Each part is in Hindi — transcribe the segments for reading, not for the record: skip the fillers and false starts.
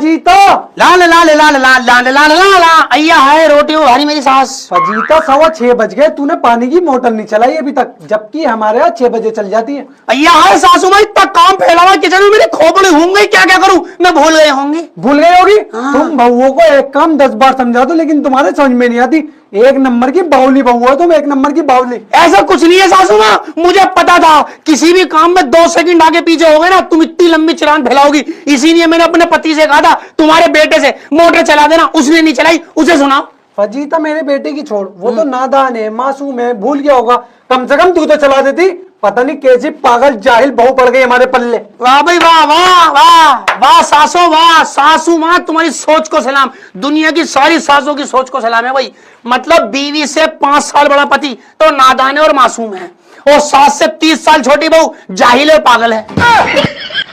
जीता लाल लाल लाल लाल लाल लाल लाल अय्या है रोटी वो भारी मेरी सास। फजीता 6:15 बज गए, तूने पानी की मोटर नहीं चलाई अभी तक, जबकि हमारे यहाँ 6 बजे चल जाती है। अय्या है सासू माँ, इतना काम फैला हुआ किचन में, मेरी खोपड़ी होंगी, क्या क्या करूं मैं, भूल गए होंगी। भूल गई होगी। हाँ। तुम बहुओं को एक काम 10 बार समझा दो, लेकिन तुम्हारे समझ में नहीं आती। एक नंबर की बावली बहू हो तुम, एक नंबर की बावली। ऐसा कुछ नहीं है सासू माँ, मुझे पता था किसी भी काम में 2 सेकंड आगे पीछे हो गए ना तुम इतनी लंबी चिरान फैलाओगी। इसीलिए मैंने अपने पति से कहा था तुम्हारे बेटे से मोटर चला देना, उसने नहीं चलाई, उसे सुनाओ। फजीता मेरे बेटे की छोड़, वो तो नादान है, मासूम है, भूल गया होगा। कम से कम तू तो चला देती। पता नहीं कैसी पागल जाहिल बहू पड़ गई हमारे पल्ले। वाह भाई वाह वाह वाह वाह सासो वाह, सासू माँ तुम्हारी सोच को सलाम, दुनिया की सारी सासों की सोच को सलाम है भाई। मतलब बीवी से 5 साल बड़ा पति तो नादान है और मासूम है, और सास से 30 साल छोटी बहू जाहिल और पागल है।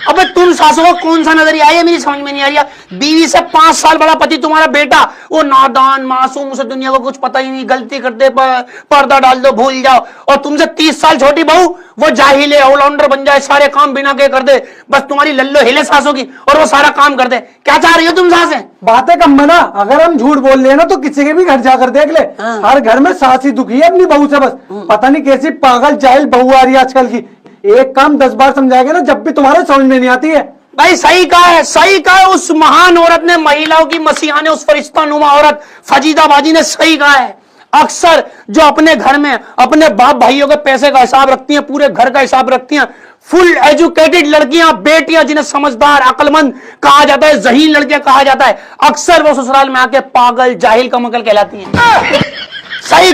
अबे तुम सासू को कौन सा नजरिया है मेरी समझ में नहीं आ रही। बीवी से 5 साल बड़ा पति तुम्हारा बेटा, वो नादान मासूम, उसे दुनिया को कुछ पता ही नहीं, गलती करते पर्दा डाल दो भूल जाओ, और तुमसे 30 साल छोटी बहू वो जाहिल है, ऑलराउंडर बन जाए, सारे काम बिना के कर दे, बस तुम्हारी लल्लो हिले सासों की और वो सारा काम कर दे। क्या चाह रही हो तुम सास? बातें कम बना, अगर हम झूठ बोल रहे हैं ना तो किसी के भी घर जाकर देख ले। हाँ। हर घर में सास ही दुखी है अपनी बहू से, बस पता नहीं कैसी पागल जाहिल बहू आ रही है आजकल की। एक काम 10 बार समझाएंगे ना, जब भी तुम्हारे समझ में नहीं आती है। भाई सही कहा है, सही कहा है, उस महान औरत ने, महिलाओं की मसीहा ने, उस फरिश्ता नुमा औरत फजीदाबाजी ने सही कहा है। अक्सर जो अपने घर में अपने बाप भाइयों के पैसे का हिसाब रखती हैं, पूरे घर का हिसाब रखती हैं, फुल एजुकेटेड लड़कियां, बेटियां, जिन्हें समझदार अक्लमंद कहा जाता है, ज़हीन लड़कियां कहा जाता है, अक्सर वो ससुराल में आके पागल जाहिल कमकल कहलाती हैं। सही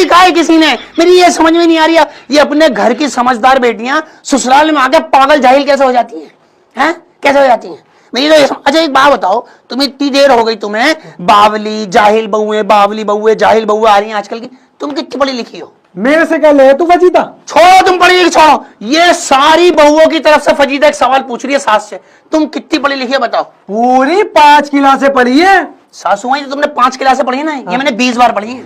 कहा है किसी ने, मेरी ये समझ में नहीं आ रही है, ये अपने घर की समझदार बेटियां ससुराल में आके पागल जाहिल कैसे हो जाती हैं? कैसे हो जाती हैं? मेरी तो अच्छा एक बात बताओ, तुम्हें इतनी देर हो गई, तुम्हें बावली जाहिल बहुएं, बावली बहुएं, जाहिल बहुएं आ रही हैं आजकल की, तुम कितनी पढ़ी लिखी हो? मेरे से क्या ले तू फजीता? छोड़ो, तुम पढ़ी लिखी छोड़ो, ये सारी बहुओं की तरफ से फजीदा एक सवाल पूछ रही है सास से, तुम कितनी पढ़ी लिखी है बताओ? पूरी 5 क्लासें पढ़ी है। सासू माँ, तुमने 5 क्लासें पढ़ी है ना, ये मैंने 20 बार पढ़ी है।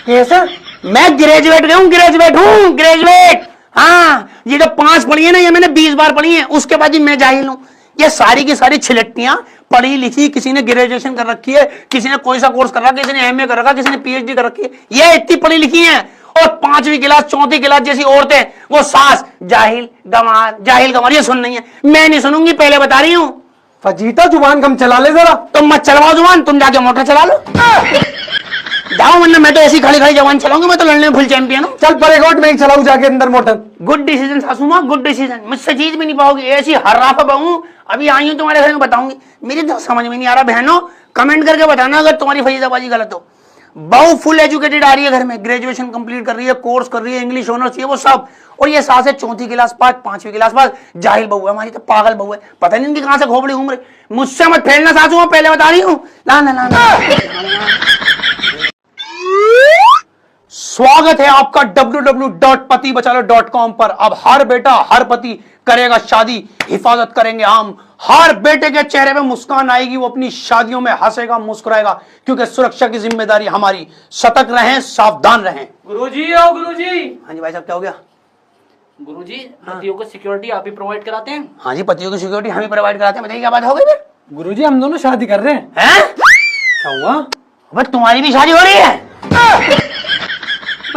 कैसा? मैं ग्रेजुएट हूँ ग्रेजुएट। हाँ, ये जो 5 पढ़ी है ना, ये मैंने 20 बार पढ़ी है, उसके बाद ही मैं जाहिल हूँ। ये सारी की सारी छिलट्टियां पढ़ी लिखी, किसी ने ग्रेजुएशन कर रखी है, किसी ने कोई सा कोर्स कर रखा, किसी ने एमए कर रखा, किसी ने पीएचडी कर रखी है, ये इतनी पढ़ी लिखी हैं। और 5वीं क्लास 4थी क्लास जैसी औरतें, वो सास जाहिल गंवार, ये सुन रही है। मैं नहीं सुनूंगी, पहले बता रही हूँ। फजीता जुबान कम चला ले जरा। तुम मत चलवाओ जुबान, तुम जाके मोटर चला लो जाओ, वरना मैं तो ऐसी खाली खाली जवान चलाऊंगी, मैं तो लड़ने में फुल चैंपियन हूँ। चल परेकोट में ही चलाऊ जाके अंदर मोटर। गुड डिसीजन सासू माँ, गुड डिसीजन, मुझसे जीत भी नहीं पाओगी, ऐसी हर्राफा बहू अभी आई हूँ तुम्हारे घर में, बताऊंगी। मेरी तो समझ में नहीं आ रहा, बहनों कमेंट करके बताना अगर तुम्हारी फजीदाबाजी गलत हो। बहू फुल एजुकेटेड आ रही है घर में, ग्रेजुएशन कंप्लीट कर रही है, कोर्स कर रही है, इंग्लिश ऑनर्स ये वो सब, और ये सास है 4थी क्लास पास, 5वीं क्लास पास, जाहिल बहू है हमारी, तो पागल बहू है, पता नहीं इनकी कहां से खोपड़ी घूम रही। मुझसे मत फैलना सासू माँ, पहले बता रही हूँ। स्वागत है आपका www.patibachalo.com पर। अब हर बेटा हर पति करेगा शादी, हिफाजत करेंगे हम, हर बेटे के चेहरे पे मुस्कान आएगी, वो अपनी शादियों में हंसेगा मुस्कुराएगा, क्योंकि सुरक्षा की जिम्मेदारी हमारी। सतर्क रहें, सावधान रहें। गुरुजी आओ गुरुजी। हाँ जी भाई साहब, क्या हो गया? गुरुजी, पतियों को सिक्योरिटी आप ही प्रोवाइड कराते हैं? हाँ जी, पतियों की सिक्योरिटी हम ही प्रोवाइड कराते हैं। बताइए क्या बात हो गई फिर? गुरुजी हम दोनों शादी कर रहे हैं। क्या हुआ? अबे तुम्हारी भी शादी हो रही है?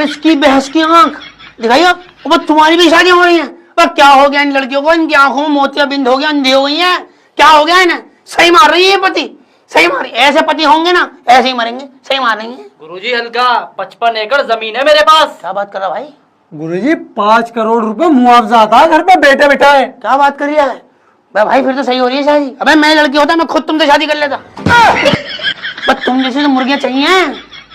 इसकी बहस की आंख दिखाइए, वो तुम्हारी भी शादी हो रही है। पर क्या हो गया इन लड़कियों को, इनकी आंखों में मोतियाबिंद हो गया, अंधी हो गई है, क्या हो गया इन्हें? सही मार रही है पति, सही मार रही। ऐसे पति होंगे ना ऐसे ही मरेंगे, सही मार रही है। गुरुजी हल्का 55 एकड़ जमीन है मेरे पास। क्या बात कर रहा भाई? गुरुजी 5 करोड़ रुपए मुआवजा आता है घर पे बैठे बैठाए। क्या बात कर रही है भाई? फिर तो सही हो रही है शादी। अबे मैं लड़की होता मैं खुद तुमसे शादी कर लेता। बस तुम जैसे तो मुर्गियां चाहिए,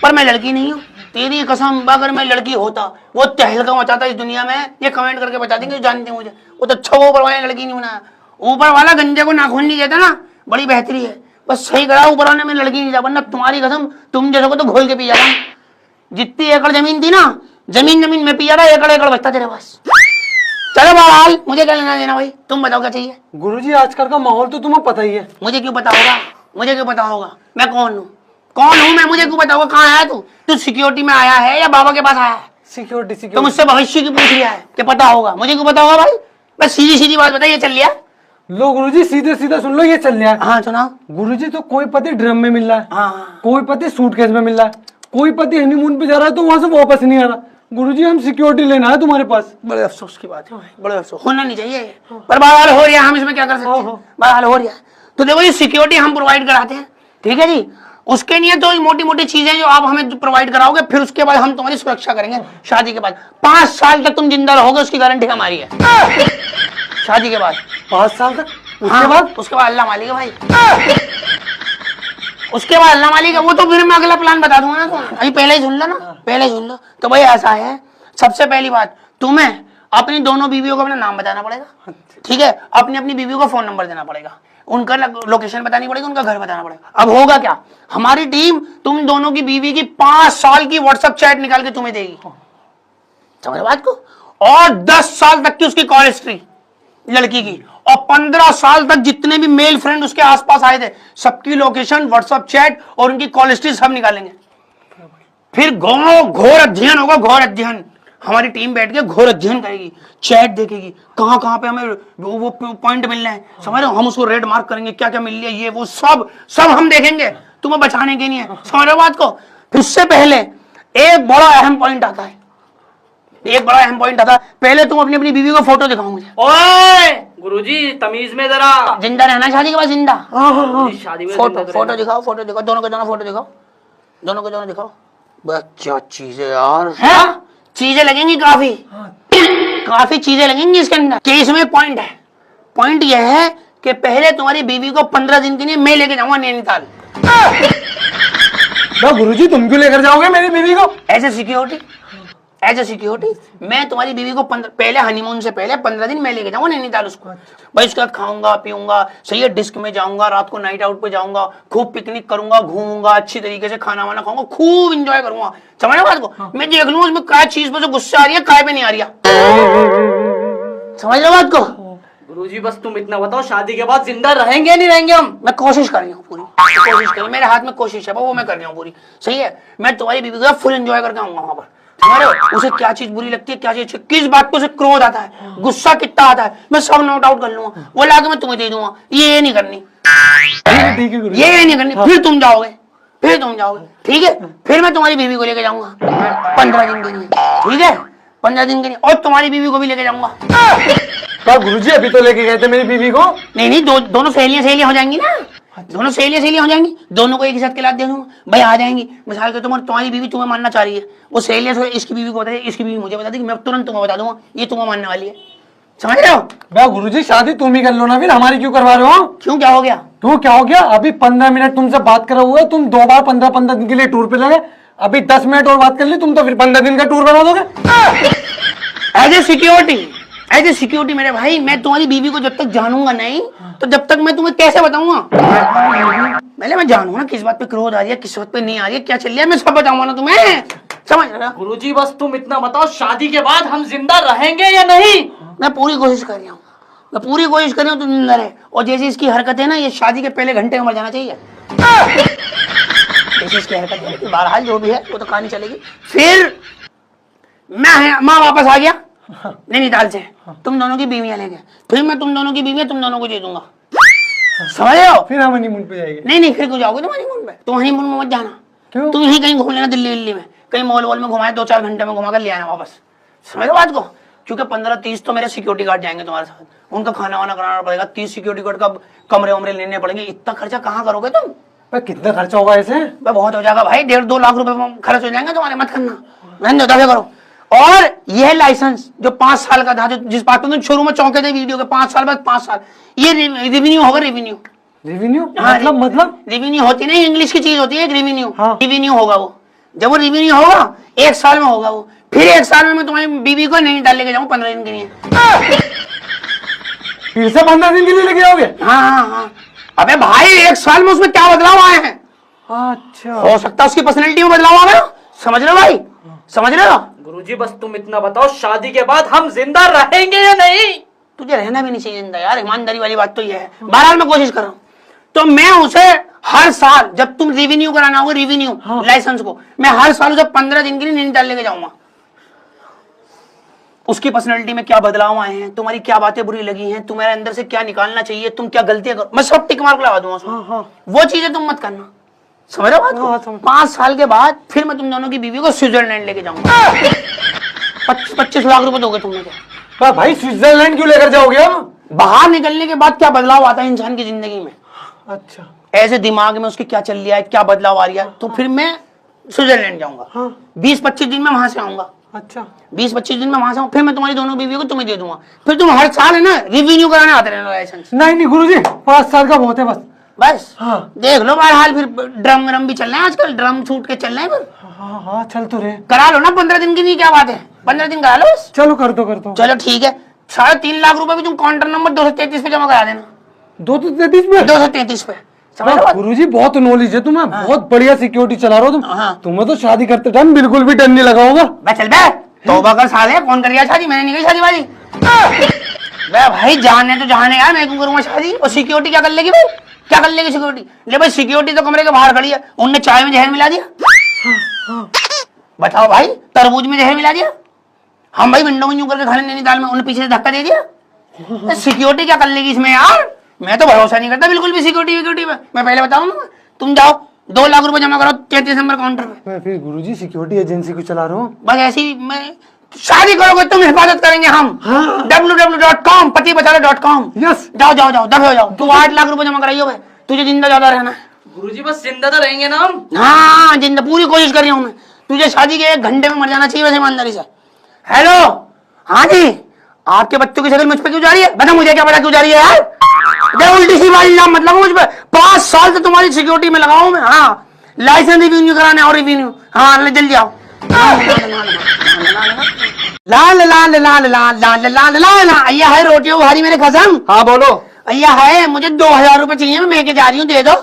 पर मैं लड़की नहीं हूँ। तेरी कसम, अगर मैं लड़की होता वो तहलका मचाता इस दुनिया में। ये कमेंट करके बता देंगे जो जानते हैं मुझे, वो तो अच्छा ऊपर वाले लड़की नहीं बनाया। ऊपर वाला गंजे को नाखून नहीं देता ना, बड़ी बेहतरी है। बस सही करा, ऊपर वाले में लड़की नहीं जा, वरना तुम्हारी कसम तुम जैसे को तो घोल के पी जाता। जितनी एकड़ जमीन थी ना, जमीन में पी जाता, एकड़ बचता तेरे पास। चलो बहरहाल, मुझे क्या लेना देना भाई, तुम बताओ क्या चाहिए? गुरुजी आजकल का माहौल तो तुम्हें पता ही है। मुझे क्यों पता होगा? मैं कौन हूँ मैं? मुझे क्यों पता होगा? कहाँ आया तू सिक्योरिटी में आया है या बाबा के पास आया है? सिक्योरिटी तो मुझसे भविष्य की पूछ लिया है कि पता होगा, मुझे क्यों पता होगा भाई? बस सीधी बात बताइए, चल लिया। लो गुरुजी सीधे सीधे सुन लो, ये चल रहा है। हाँ सुनाओ। गुरुजी तो कोई पति ड्रम में मिल रहा है, हाँ कोई पति सूटकेस में मिल रहा है, कोई पति हनीमून पे जा रहा है तो वहां से वापस नहीं आ रहा। गुरुजी हम सिक्योरिटी लेना है तुम्हारे पास। बड़े अफसोस की बात है भाई, बड़े अफसोस, होना नहीं चाहिए पर बहरहाल हो रहा है, हम इसमें क्या कर सकते हैं, बहरहाल हो रहा है। तो देखो ये सिक्योरिटी हम प्रोवाइड कराते हैं, ठीक है जी। उसके लिए तो मोटी मोटी चीजें जो आप हमें प्रोवाइड कराओगे, फिर उसके बाद हम तुम्हारी सुरक्षा करेंगे। शादी के बाद 5 साल तक तुम जिंदा रहोगे, उसकी गारंटी हमारी है। शादी के बाद 5 साल तक, उसके बाद अल्लाह मालिक है भाई, उसके बाद अल्लाह मालिक है। वो तो फिर मैं अगला प्लान बता दूंगा ना, तुम अभी पहले ही सुन लो ना, पहले ही सुन लो। तो भाई ऐसा है, सबसे पहली बात तुम्हें अपनी दोनों बीवियों को अपना नाम बताना पड़ेगा, ठीक है। अपनी अपनी बीवियों को फोन नंबर देना पड़ेगा, उनका लोकेशन बतानी पड़ेगी, उनका घर बताना पड़ेगा। अब होगा क्या, हमारी टीम तुम दोनों की बीवी की 5 साल की व्हाट्सएप चैट निकाल के तुम्हें देगी, समझ बात को। और 10 साल तक की उसकी कॉल हिस्ट्री लड़की की, और 15 साल तक जितने भी मेल फ्रेंड उसके आसपास आए थे सबकी लोकेशन, व्हाट्सएप चैट और उनकी कॉल हिस्ट्री सब निकालेंगे। फिर घोर अध्ययन होगा, घोर अध्ययन। हमारी टीम बैठ के घोर अध्ययन करेगी, चैट देखेगी, कहां कहां पे हमें वो पॉइंट मिल रहे हैं, समझ रहे हो। हम उसको रेड मार्क करेंगे, क्या क्या मिल रहा है, ये वो सब हम देखेंगे, तुम्हें बचाने के लिए, समझ रहे हो बात को। फिर उससे पहले एक बड़ा अहम पॉइंट आता है, एक बड़ा अहम पॉइंट आता है। पहले तुम अपनी अपनी बीवी को फोटो दिखाओ मुझे। ओए गुरुजी तमीज में जरा, जिंदा रहना शादी के बाद, जिंदा। शादी में फोटो दिखाओ, फोटो दिखाओ, दोनों के दोनों फोटो दिखाओ, दोनों के दोनों दिखाओ। बच्चा चीजें यार है, चीजें लगेंगी काफी, काफी चीजें लगेंगी इसके अंदर। कि इसमें पॉइंट है, पॉइंट यह है कि पहले तुम्हारी बीवी को 15 दिन के लिए मैं लेके जाऊंगा नैनीताल। गुरुजी तुम क्यों लेकर जाओगे मेरी बीवी को? As a security, as a security मैं तुम्हारी बीवी को पहले हनीमून से पहले 15 दिन मैं लेके जाऊंगा नैनीताल उसको। भाई उसके बाद खाऊंगा पीऊंगा, सही है, डिस्क में जाऊंगा, रात को नाइट आउट पे जाऊंगा, खूब पिकनिक करूंगा, घूमूंगा, अच्छी तरीके से खाना वाना खाऊंगा, खूब एंजॉय करूंगा, समझ रहे बात को। मैं देख लूंगा उसमें क्या चीज पे गुस्सा आ रही है, काय पे नहीं आ रही है, समझ लो बात को। गुरुजी बस तुम इतना बताओ, शादी के बाद जिंदा रहेंगे नहीं रहेंगे हम? मैं कोशिश कर रही हूँ पूरी, कोशिश कर, मेरे हाथ में कोशिश है वो मैं कर रही हूँ पूरी, सही है। मैं तुम्हारी बीवी को फुल एंजॉय करके आऊंगा वहां पर, समझ रहे हो। उसे क्या चीज बुरी लगती है, क्या चीज, किस बात पे उसे क्रोध आता है, गुस्सा कितना आता है, मैं सब नोट आउट कर लूंगा, वो लाके मैं तुम्हें दे दूंगा। ये नहीं करनी, ठीक है गुरुजी। ये नहीं करनी। फिर तुम जाओगे, फिर तुम जाओगे, ठीक है। फिर मैं तुम्हारी बीवी को लेके जाऊंगा 15 दिन के लिए, ठीक है, 15 दिन के लिए, और तुम्हारी बीवी को भी लेके जाऊंगा। गुरुजी अभी तो लेके गए थे मेरी बीवी को। नहीं, दोनों सहेलियां हो जाएंगी ना, दोनों सहेलियां हो जाएंगी, दोनों को एक ही साथ खिला दे दूंगा भाई, आ जाएंगी। मिसाल के तुम्हारी बीवी तुम्हें मानना चाह रही है, वो सहेलियां से इसकी बीवी को बता दे, इसकी बीवी मुझे बता देगी, मैं तुरंत तुम्हें बता दूंगा ये तुम्हें मानने वाली है, समझ रहे हो। गुरुजी शादी तुम ही कर लो ना, फिर हमारी क्यों करवा रहे हो? क्यों, क्या हो गया? क्यों क्या हो गया? अभी 15 मिनट तुमसे बात करा हुआ है, तुम 2 बार 15 दिन के लिए टूर पे लगे, अभी 10 मिनट और बात कर ली तुम, तो फिर 15 दिन का टूर बना दोगे। As a security, as a security मेरे भाई, मैं तुम्हारी बीवी को जब तक जानूंगा नहीं, तो जब तक मैं तुम्हें कैसे बताऊंगा? पहले मैं जानूंगा ना किस बात पे क्रोध आ रही है, किस बात पे नहीं आ रही है, क्या चल रहा है, मैं सब बताऊंगा ना तुम्हें, समझ रहे हो। गुरुजी बस तुम इतना बताओ, शादी के बाद हम जिंदा रहेंगे या नहीं? मैं पूरी कोशिश कर रहा हूँ, मैं पूरी कोशिश कर रही हूँ तुम जिंदा रहे। और जैसे इसकी हरकत है ना, ये शादी के पहले घंटे में मर जाना चाहिए, जैसे इसकी हरकत है, बहरहाल जो भी है वो तो कहानी चलेगी। फिर मैं वापस आ गया नैनीताल से, तुम दोनों की बीवियां लेके, फिर मैं तुम दोनों की बीवियां तुम दोनों को दे दूंगा, समझ रहे हो। फिर हम हनीमून पे जाएंगे। नहीं, फिर क्यों जाओगे तुम हनीमून पे? तुम हनीमून में मत जाना, क्यों? तुम यहीं कहीं घूम लेना, दिल्ली में कहीं मॉल वॉल में घुमाए, 2-4 घंटे में घुमा कर ले आना वापस, समझ लो बात को। क्योंकि 15-30 तो मेरे सिक्योरिटी गार्ड जाएंगे तुम्हारे साथ, उनका खाना वाना कराना पड़ेगा, 30 सिक्योरिटी गार्ड का कमरे वमरे लेने पड़ेंगे, इतना खर्चा कहाँ करोगे तुम? कितना खर्चा होगा ऐसे? बहुत हो जाएगा भाई, 1.5-2 लाख रुपए खर्च हो जाएंगे तुम्हारे, मत करना, रहने दो, करो। और यह लाइसेंस जो 5 साल का था, जो जिस बात पर तुम शुरू में चौंके थे वीडियो के, 5 साल बाद 5 साल, ये रेवेन्यू होगा, रेवेन्यू। हाँ, मतलब रेवेन्यू होती नहीं, इंग्लिश की चीज होती है रेवेन्यू। हाँ। रेवेन्यू होगा वो, जब वो रेवेन्यू होगा 1 साल में होगा वो, फिर 1 साल में मैं तुम्हारी बीवी को नहीं डाल लेके जाऊँ 15 दिन के लिए। फिर से 15 दिन के लिए लेके आओगे? हाँ। अबे भाई 1 साल में उसमें क्या बदलाव आए हैं? अच्छा, हो सकता है उसकी पर्सनैलिटी में बदलाव आ गया, समझ रहे हो भाई, समझ रहे हो। गुरुजी बस तुम इतना बताओ, शादी के बाद हम जिंदा रहेंगे या नहीं? तुझे रहना भी नहीं चाहिए जिंदा यार, ईमानदारी वाली बात तो ये है। बहरहाल मैं कोशिश कर रहा हूँ, तो मैं उसे हर साल जब तुम रिवेन्यू कराना होगा, रिवेन्यू लाइसेंस को, मैं हर साल उसे 15 दिन के लिए नैनीताल लेके जाऊंगा, उसकी पर्सनैलिटी में क्या बदलाव आए हैं, तुम्हारी क्या बातें बुरी लगी हैं, तुम्हारे अंदर से क्या निकालना चाहिए, तुम क्या गलतियां करो, मैं सब टिक मार्क लगा दूंगा उसमें। हाँ, हाँ। वो चीजें तुम मत करना, समझ रहे हो बात को? हाँ, समझ। 5 साल के बाद फिर मैं तुम दोनों की बीवी को स्विट्जरलैंड लेके जाऊंगा। 25 लाख रुपए दोगे तुमने क्या? भाई स्विट्जरलैंड क्यों लेकर जाओगे हम? बाहर निकलने के बाद क्या बदलाव आता है इंसान की जिंदगी में, अच्छा। ऐसे दिमाग में उसके क्या चल रहा है, क्या बदलाव आ रहा है, तो फिर मैं स्विट्जरलैंड जाऊंगा। हाँ। 20-25 दिन में वहां से आऊंगा, अच्छा। 20-25 दिन में वहां से आऊंगा, फिर मैं तुम्हारी दोनों बीवियों को तुम्हें दे दूंगा। फिर तुम हर साल है ना रिव्यू कराने आते रहना लाइसेंस। नहीं गुरुजी, 5 साल का बहुत है बस। बस हाँ। देख लो बहरहाल, फिर ड्रम व्रम भी चल रहे हैं आजकल, ड्रम छूट के चल रहे हैं, फिर हाँ हाँ चल तो रहे। करा लो ना 15 दिन की, नहीं क्या बात है, 15 दिन करा लो बस। चलो कर दो। चलो ठीक है, 3.5 लाख रुपए भी तुम काउंटर नंबर 233 पे जमा करा देना। 233 में? 233 पे, समझ लो बात? गुरुजी बहुत नॉलेज है तुम्हें, बहुत बढ़िया सिक्योरिटी चला रहे हो तुम। हाँ। तुम्हें तो शादी करते टाइम बिल्कुल भी डर नहीं लगा होगा। बे चल बे, तौबा कर साले, कौन कर शादी, मैंने नहीं की शादी वादी। बे भाई जाने तो जाने यार, मैं क्यों करूंगा शादी, और सिक्योरिटी क्या कर लेगी भाई, क्या कर लेगी सिक्योरिटी? ले भाई सिक्योरिटी तो कमरे के बाहर खड़ी है, उनने चाय में जहर मिला दिया। बताओ भाई, तरबूज में जहर मिला दिया, हम भाई विंडो में यूं करके खड़े नैनीताल में, उन्हें पीछे से धक्का दे दिया। सिक्योरिटी क्या कर लेगी इसमें यार, मैं तो भरोसा नहीं करता बिल्कुल भी सिक्योरिटी में। मैं पहले बताऊं ना, तुम जाओ 2 लाख रुपए जमा करो 33 नंबर काउंटर पे। मैं फिर गुरुजी सिक्योरिटी एजेंसी को चला रहा हूँ। बस ऐसी मैं शादी करोगे तुम, हिफाजत करेंगे हम। हाँ। www.com patibachalo.com। यस। जाओ दफे हो जाओ, तू 8 लाख रुपए जमा कराइयो भाई, तुझे जिंदा ज्यादा रहना है। गुरुजी बस जिंदा तो रहेंगे ना हम। हाँ जिंदा, पूरी कोशिश कर रही हूँ मैं, तुझे शादी के 1 घंटे में मर जाना चाहिए वैसे ईमानदारी से। हेलो, हाँ जी, आपके बच्चों की शक्ल मुझ पे क्यों जा रही है? बता मुझे क्या पता क्यों जा रही है यार, उल्टी सी बात इल्जाम मत लगाओ मुझ पे, 5 साल से तुम्हारी सिक्योरिटी में लगाऊं मैं। हाँ लाइसेंस रिव्यू नहीं कराने और रिव्यू, हाँ जल्दी आओ। लाल लाल लाल लाल लाल लाल लाल, अय्या है रोटियों भारी मेरे कसम। हाँ बोलो। अय्या है, मुझे 2000 रुपए चाहिए, मैं मैके जा रही हूँ, दे दो।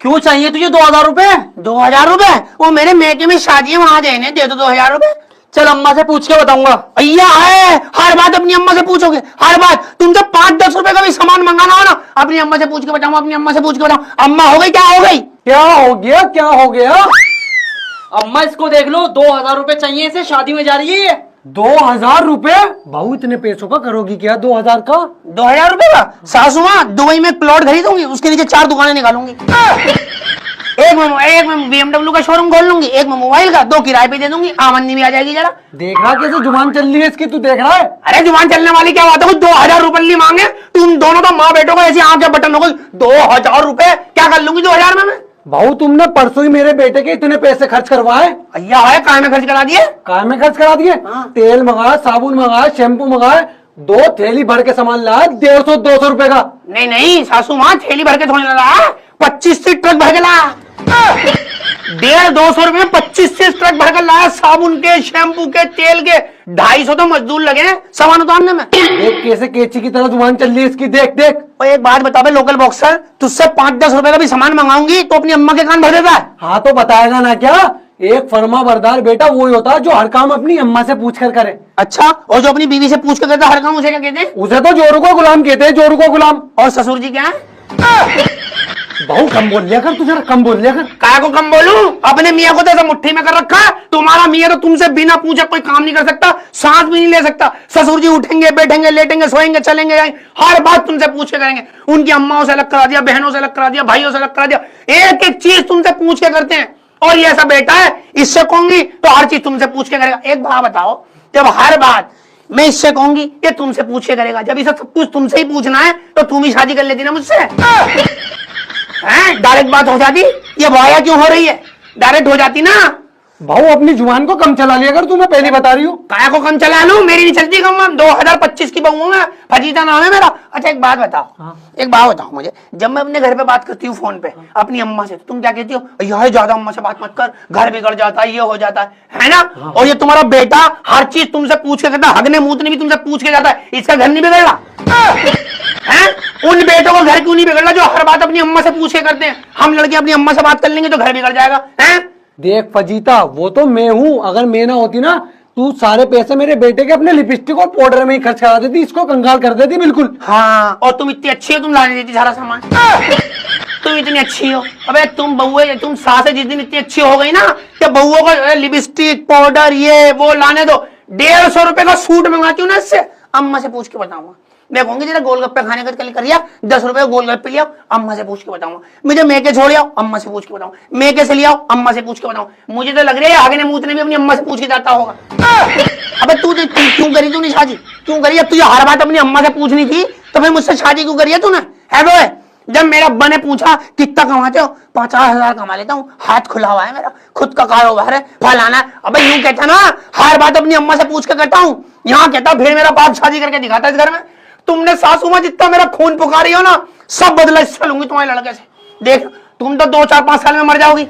क्यों चाहिए तुझे 2000 रुपए? 2000 रुपए? वो मेरे मैके में शादी है, वहां देने, दे दो 2000 रुपए। चल अम्मा से पूछ के बताऊंगा। अय्या है, हर बात अपनी अम्मा से पूछोगे, हर बात। तुमसे 5-10 रुपए का भी सामान मंगाना हो ना, अपनी अम्मा से पूछ के बताऊंगा, अपनी अम्मा से पूछ के बताऊं। अम्मा हो गई, क्या हो गई? क्या हो गया, क्या हो गया? अम्मा इसको देख लो, 2000 रुपए चाहिए इसे, शादी में जा रही है ये। 2000 रुपए? बहू इतने पैसों का करोगी क्या 2000 का? 2000 रुपए का? सासू माँ दुबई में एक प्लॉट खरीदूंगी, उसके नीचे 4 दुकानें निकालूंगी। एक में BMW का शोरूम खोल लूंगी, एक में मोबाइल का, 2 किराए पे दे दूंगी, आमदनी भी आ जाएगी। जरा देख रहा कैसे जुबान चल रही है इसकी, तू देख रहा है? अरे जुबान चलने वाली क्या बात है, 2000 रुपए मांगे, तुम दोनों तो माँ बेटों को ऐसी आंखें बटन हो गई। 2000 रुपए क्या कर लूंगी 2000 में मैं? बहू तुमने परसों ही मेरे बेटे के इतने पैसे खर्च करवाए। अय्या है, कहाँ में खर्च करा दिए? कार में खर्च करा दिए। हाँ। तेल मंगाया, साबुन मंगाया, शैम्पू मंगाया, 2 थैली भर के सामान लाया 150-200 रुपए का। नहीं सासू माँ, थैली भर के थोड़ी लाया, 25 से ट्रक भर के लाया। 150-200 रुपए में 25 से ट्रक भर कर लाया, साबुन के, शैम्पू के, तेल के। 250 तो मजदूर लगे हैं सामान उतारने में। देख कैसे केची की तरह जुबान चल रही है इसकी, देख देख। और एक बात बता बे लोकल बॉक्सर, तुझसे 5-10 रुपए का भी सामान मंगाऊंगी तो अपनी अम्मा के कान भर देता है। हाँ तो बताएगा ना क्या, एक फर्मा बरदार बेटा वही होता है जो हर काम अपनी अम्मा से पूछ कर करे। अच्छा, और जो अपनी बीवी से पूछ कर करता हर काम, उसे क्या कहते हैं? उसे तो जोरू को गुलाम कहते हैं, जोरू को गुलाम। और ससुर जी क्या है? बहू कम बोल लिया कर, तू जरा कम बोल लिया कर। काय को कम बोलूं? अपने मियाँ को तो ऐसा मुट्ठी में कर रखा है, तुम्हारा मियाँ तो तुमसे बिना पूछे कोई काम नहीं कर सकता, सांस भी नहीं ले सकता। ससुर जी उठेंगे, बैठेंगे, लेटेंगे, सोएंगे, चलेंगे, हर बात तुमसे पूछ के करेंगे। उनकी अम्माओं से अलग करा दिया, बहनों से अलग करा दिया, भाइयों से अलग करा दिया, एक एक चीज तुमसे पूछ के करते हैं। और ये ऐसा बेटा है, इससे कहूंगी तो हर चीज तुमसे पूछ के करेगा। एक बात बताओ, जब हर बात मैं इससे कहूंगी ये तुमसे पूछ के करेगा, जब इसे सब कुछ तुमसे ही पूछना है तो तुम ही शादी कर लेती ना मुझसे। डायरेक्ट बात हो जाती, ये भाया क्यों हो रही है, डायरेक्ट हो जाती ना। बहू अपनी जुबान को कम चला लिया कर, तू मैं पहले बता रही हूँ। काय को कम चला लूं, मेरी नहीं चलती कम। 2025 की बहू मैं, फजीता नाम है मेरा। अच्छा एक बात बताओ, एक बात बताओ मुझे, जब मैं अपने घर पे बात करती हूँ फोन पे अपनी अम्मा से, तो तुम क्या कहती हो? यह ज्यादा अम्मा से बात मत कर, घर बिगड़ जाता है, ये हो जाता है ना? और ये तुम्हारा बेटा हर चीज तुमसे पूछ के करता है, हगने मूतने भी तुमसे पूछ के जाता है, इसका घर नहीं बिगड़ रहा है? उन बेटों को घर क्यों नहीं बिगड़ रहा जो हर बात अपनी अम्मा से पूछ के करते हैं? हम लड़के अपनी अम्मा से बात कर लेंगे तो घर बिगड़ जाएगा है? देख फजीता, वो तो मैं हूँ, अगर मैं ना होती ना तू सारे पैसे मेरे बेटे के अपने लिपस्टिक और पाउडर में ही खर्च करा देती, इसको कंगाल कर देती बिल्कुल। हाँ, और तुम इतनी अच्छी हो, तुम लाने देती सारा सामान। तुम इतनी अच्छी हो, अबे तुम बहुए, तुम सास जिस दिन इतनी अच्छी हो गई ना कि बहुओं को लिपस्टिक, पाउडर, ये वो लाने दो, 150 रुपए का सूट मंगाती हूँ ना इससे, अम्मा से पूछ के बताऊंगा। मैं कहूंगी जरा गोलगप्पे खाने का कल करिया, 10 रुपए गोलगप्पे लिया, अम्मा से पूछ के बताऊंगा। मुझे मेके छोड़ आओ, अम्मा से पूछ के बताऊं। मेके से लिया अम्मा से पूछ के बताऊं। मुझे तो लग रहा है आगे ने मूतने भी अपनी अम्मा से पूछ के जाता होगा। अबे तू क्यों करी तूने शादी, क्यों करी? अब तुझे हर बात अपनी अम्मा से पूछनी थी तो फिर मुझसे शादी क्यों करी है तूने? है वो है? जब मेरा अब्बा ने पूछा कितना कमाते हो, 50,000 कमा लेता हूँ, हाथ खुला हुआ है मेरा, खुद का कारोबार है, फलाना है। अबे यूं कहता ना, हर बात अपनी अम्मा से पूछ के करता हूँ। यहाँ कहता फिर मेरा बाप शादी करके दिखाता इस घर में। तुमने सासू मां जितना मेरा खून पुकारी हो ना, सब बदला इससे लूंगी तुम्हारे लड़के से। देख तुम तो 2-4-5 साल में मर जाओगी,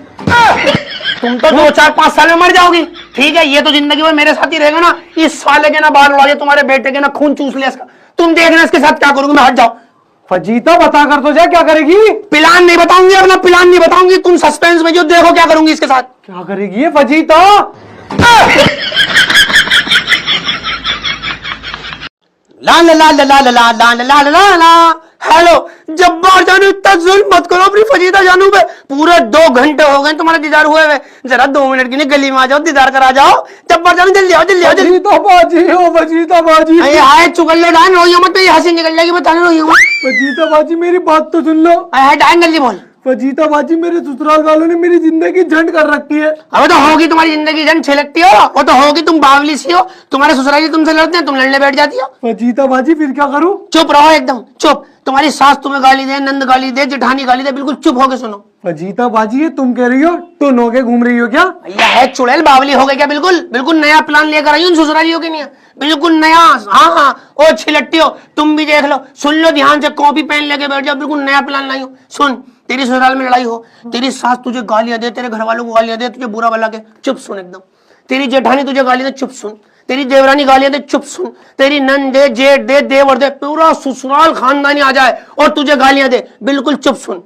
तुम तो 2-4-5 साल में मर जाओगी, ठीक है? ये तो जिंदगी भर मेरे साथ ही रहेगा ना। इस साले के ना बाल उड़ा दिया, तुम्हारे बेटे के ना खून चूस लिया इसका। तुम देखना इसके साथ क्या करूंगी मैं। हट जाओ। फजीता बता कर तो जा, क्या करेगी? प्लान नहीं बताऊंगी, अपना प्लान नहीं बताऊंगी, तुम सस्पेंस में जो देखो क्या करूंगी इसके साथ। क्या करेगी ये फजीता? ला ला ला ला ला ला ला ला ला ला ला। हेलो जब्बार जानू, इतना जुल्म मत करो अपनी फजीता जानू पे। पूरे 2 घंटे हो गए तुम्हारे दीदार हुए हुए, जरा 2 मिनट के लिए गली में आ जाओ, दीदार करा जाओ। जब्बार जानू जल्दी आओ, जल्दी आओ, जल्दी। फजीता बाजी हो, फजीता बाजी। अरे हाय चुगल डान, रोइयो मत, ये हंसी निकल जाएगी, बताने रोइयो मत। फजीता बाजी मेरी बात तो सुन लो। अरे डान जल्दी बोल। फजीता बाजी मेरे ससुराल वालों ने मेरी जिंदगी झंड कर रखी है। अब तो होगी तुम्हारी जिंदगी जन छलकती हो, वो तो होगी, तुम बावली सी हो। तुम्हारे ससुराल जी तुमसे लड़ते हैं, तुम लड़ने बैठ जाती हो। फजीता बाजी फिर क्या करूं? चुप रहो एकदम चुप। तुम्हारी सास तुम्हें गाली दे, नंद गाली दे, जेठानी गाली दे, बिल्कुल चुप होके सुनो। फजीता बाजी ये तुम कह रही हो तो नोके घूम रही हो क्या? भैया है चुड़ैल, बावली हो गए क्या? बिल्कुल बिल्कुल नया प्लान लेकर आई हूँ ससुरालियों के लिए, बिल्कुल नया। हाँ हाँ ओ छिलट्टी हो, तुम भी देख लो, सुन लो ध्यान से, कॉपी पेन लेके बैठ जाओ, बिल्कुल नया प्लान लाई हूँ। सुन, तेरी ससुराल में लड़ाई हो, तेरी सास तुझे गालियां दे, तेरे घर वालों को गालियां दे, तुझे बुरा भला के, चुप सुन एकदम। तेरी जेठानी तुझे गालियां दे, चुप सुन। तेरी देवरानी गालियां दे, चुप सुन। तेरी नंद दे, जेठ दे, देवर दे, पूरा ससुराल खानदानी आ जाए और तुझे गालियां दे, बिल्कुल चुप सुन।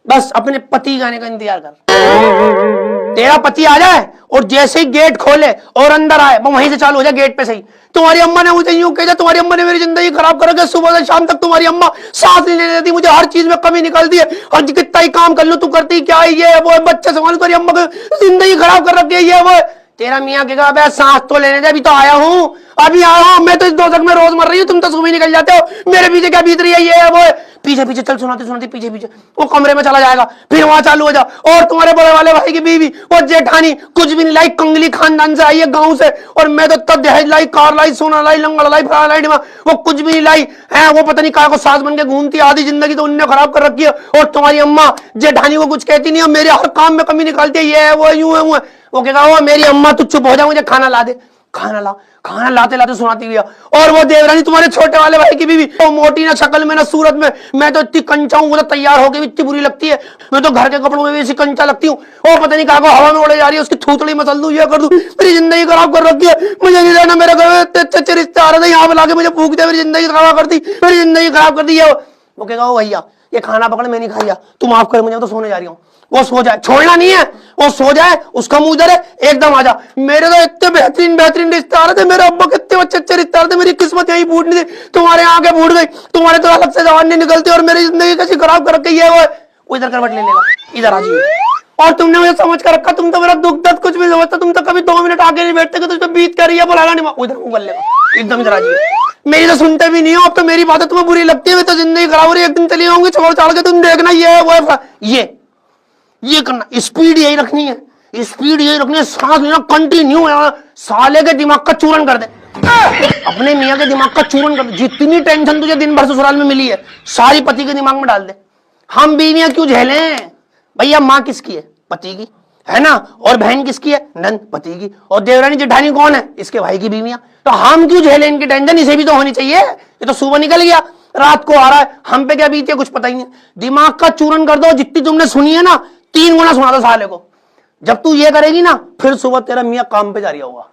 बस अपने पति गाने का इंतजार कर। तेरा पति आ जाए और जैसे ही गेट खोले और अंदर आए, वो वहीं से चालू हो जाए गेट पे सही। तुम्हारी अम्मा ने मुझे यूं कहा, तुम्हारी अम्मा ने मेरी जिंदगी खराब कर रखी, सुबह से शाम तक तुम्हारी अम्मा सांस नहीं लेने देती, मुझे हर चीज में कमी निकलती है, और कितना ही काम कर लो तू करती क्या है, ये वो बच्चे संभाल, तुम्हारी अम्मा की जिंदगी खराब कर रखी है, ये वो। तेरा मियाँ कहेगा अबे सांस तो लेने दे, अभी तो आया हूँ, अभी आया हूँ मैं तो इस दोजख में रोज मर रही हूँ, तुम तो सुबह निकल जाते हो, मेरे पीछे क्या बीत रही है, ये है वो है। पीछे पीछे चल, सुनाते सुनाते पीछे पीछे वो कमरे में चला जाएगा, फिर वहां चालू हो जा। और तुम्हारे बड़े वाले भाई की बीवी वो जेठानी कुछ भी नहीं लाई, कंगली खानदान से आई है गांव से, और मैं तो तब दहेज लाई, कार लाई, सोना लाई, लंगड़ लाई, फला लाई, वो कुछ भी नहीं लाई है। वो पता नहीं कहा को सास बन के घूमती, आधी जिंदगी तो उनने खराब कर रखी है। और तुम्हारी अम्मा जेठानी को कुछ कहती नहीं है, मेरे हर काम में कमी निकालती है, ये है वो यूं है वो है। वो कहेगा वो मेरी अम्मा तू चुप हो जा, मुझे खाना ला दे, खाना ला, खाना लाते लाते सुनाती हुई। और वो देवरानी तुम्हारे छोटे वाले भाई की बीवी, वो मोटी ना शक्ल में ना सूरत में, मैं तो इतनी कंचा हूँ, वो तो तैयार होकर इतनी बुरी लगती है, मैं तो घर के कपड़ों में भी ऐसी कंचा लगती हूँ। वो पता नहीं कहा को हवा में उड़े जा रही है, उसकी थूथड़ी मसल दूं, ये कर दूं, मेरी जिंदगी खराब कर रखी है, मुझे नहीं रहना, मेरे घर में इतने अच्छे रिश्ते आ रहे थे, यहाँ पे लाके मुझे फूक दिया, मेरी जिंदगी खराब कर दी, मेरी जिंदगी खराब कर दी है। वो कहेगा वो भैया ये खाना पकड़, मैं नहीं खाया, तू माफ कर मुझे, तो सोने जा रही हूँ। वो सो जाए, छोड़ना नहीं है, वो सो जाए, उसका मुंह इधर है, एकदम आ जा। मेरे तो इतने बेहतरीन बेहतरीन रिश्ते आ रहे थे, मेरे अब्बा कितने अच्छे अच्छे रिश्ते आ रहे थे, मेरी किस्मत यही फूटनी थी, तुम्हारे आगे फूट गई, तुम्हारे तो अलग से जवान नहीं निकलती, और मेरी जिंदगी कैसी खराब कर रखी है। वो इधर करवट ले लेगा, इधर आ जाइए। और तुमने मुझे समझ कर रखा, तुम तो मेरा दुख दर्द कुछ भी समझता, तुम तो कभी 2 मिनट आगे नहीं बैठते, तुझे तो बीत कर रही है, बोला नहीं, उधर मुंह कर लेगा, एकदम इधर आ जाइए। मेरी तो सुनते भी नहीं हो, अब तो मेरी बातें तुम्हें बुरी लगती है, मैं तो जिंदगी खराब हो रही है, एक दिन चली होंगी छोड़ छाड़ के, तुम देखना ये वो ये करना, स्पीड यही रखनी है, स्पीड यही रखनी है, सांस लेना कंटिन्यू है, साले के दिमाग का चूरन कर दे, अपने मियाँ के दिमाग का चूरन कर दे। जितनी टेंशन तुझे दिन भर ससुराल में मिली है, सारी पति के दिमाग में डाल दे। हम बीवियां क्यों झेलें भैया? माँ किसकी है? पति की है ना। और बहन किसकी है? नंद, पति की। और देवरानी जेठानी कौन है? इसके भाई की बीवियां। तो हम क्यों झेलें इनकी टेंशन? इसे भी तो होनी चाहिए। ये तो सुबह निकल गया, रात को आ रहा है, हम पे क्या बीती है कुछ पता ही नहीं। दिमाग का चूरन कर दो, जितनी तुमने सुनी है ना 3 गुना सुना दो साले को। जब तू ये करेगी ना, फिर सुबह तेरा मियाँ काम पे जा रहा होगा,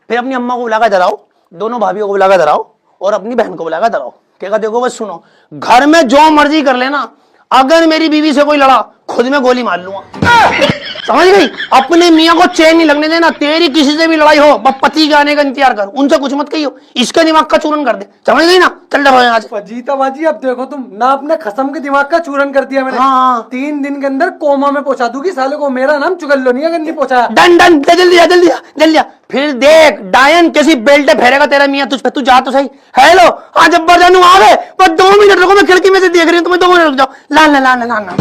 फिर अपनी अम्मा को बुलाकर डराओ, दोनों भाभीियों को बुलाकर डराओ, और अपनी बहन को बुलाकर डराओ। क्या देखो बस सुनो, घर में जो मर्जी कर लेना, अगर मेरी बीवी से कोई लड़ा, खुद में गोली मार लूंगा। समझ गई? अपने मियाँ को चैन नहीं लगने देना। तेरी किसी से भी लड़ाई हो, बस पति के आने का इंतजार कर, उनसे कुछ मत कहियो, इसके दिमाग का चूरन कर दे। समझ गई ना? चल रहा यहाँ से। फजीता बाजी अब देखो तुम ना, अपने खसम के दिमाग का चूरन कर दिया मैंने। हाँ। 3 दिन के अंदर कोमा में पहुंचा दूंगी साले को। मेरा नाम चुगल्लो नहीं, अगर नहीं पहुंचाया। डन डन, जल्दी आ, जल्दी आ, जल्दी आ। फिर देख डायन कैसी बेल्ट फेरेगा तेरा मियाँ तुझ पे। तू जा तो सही। हेलो, हाँ जब्बार जानू आ गए, बस 2 मिनट रुको, मैं खिड़की में से देख रही हूँ, तुम्हें 2 मिनट रुक जाओ। ला ला ला ला ला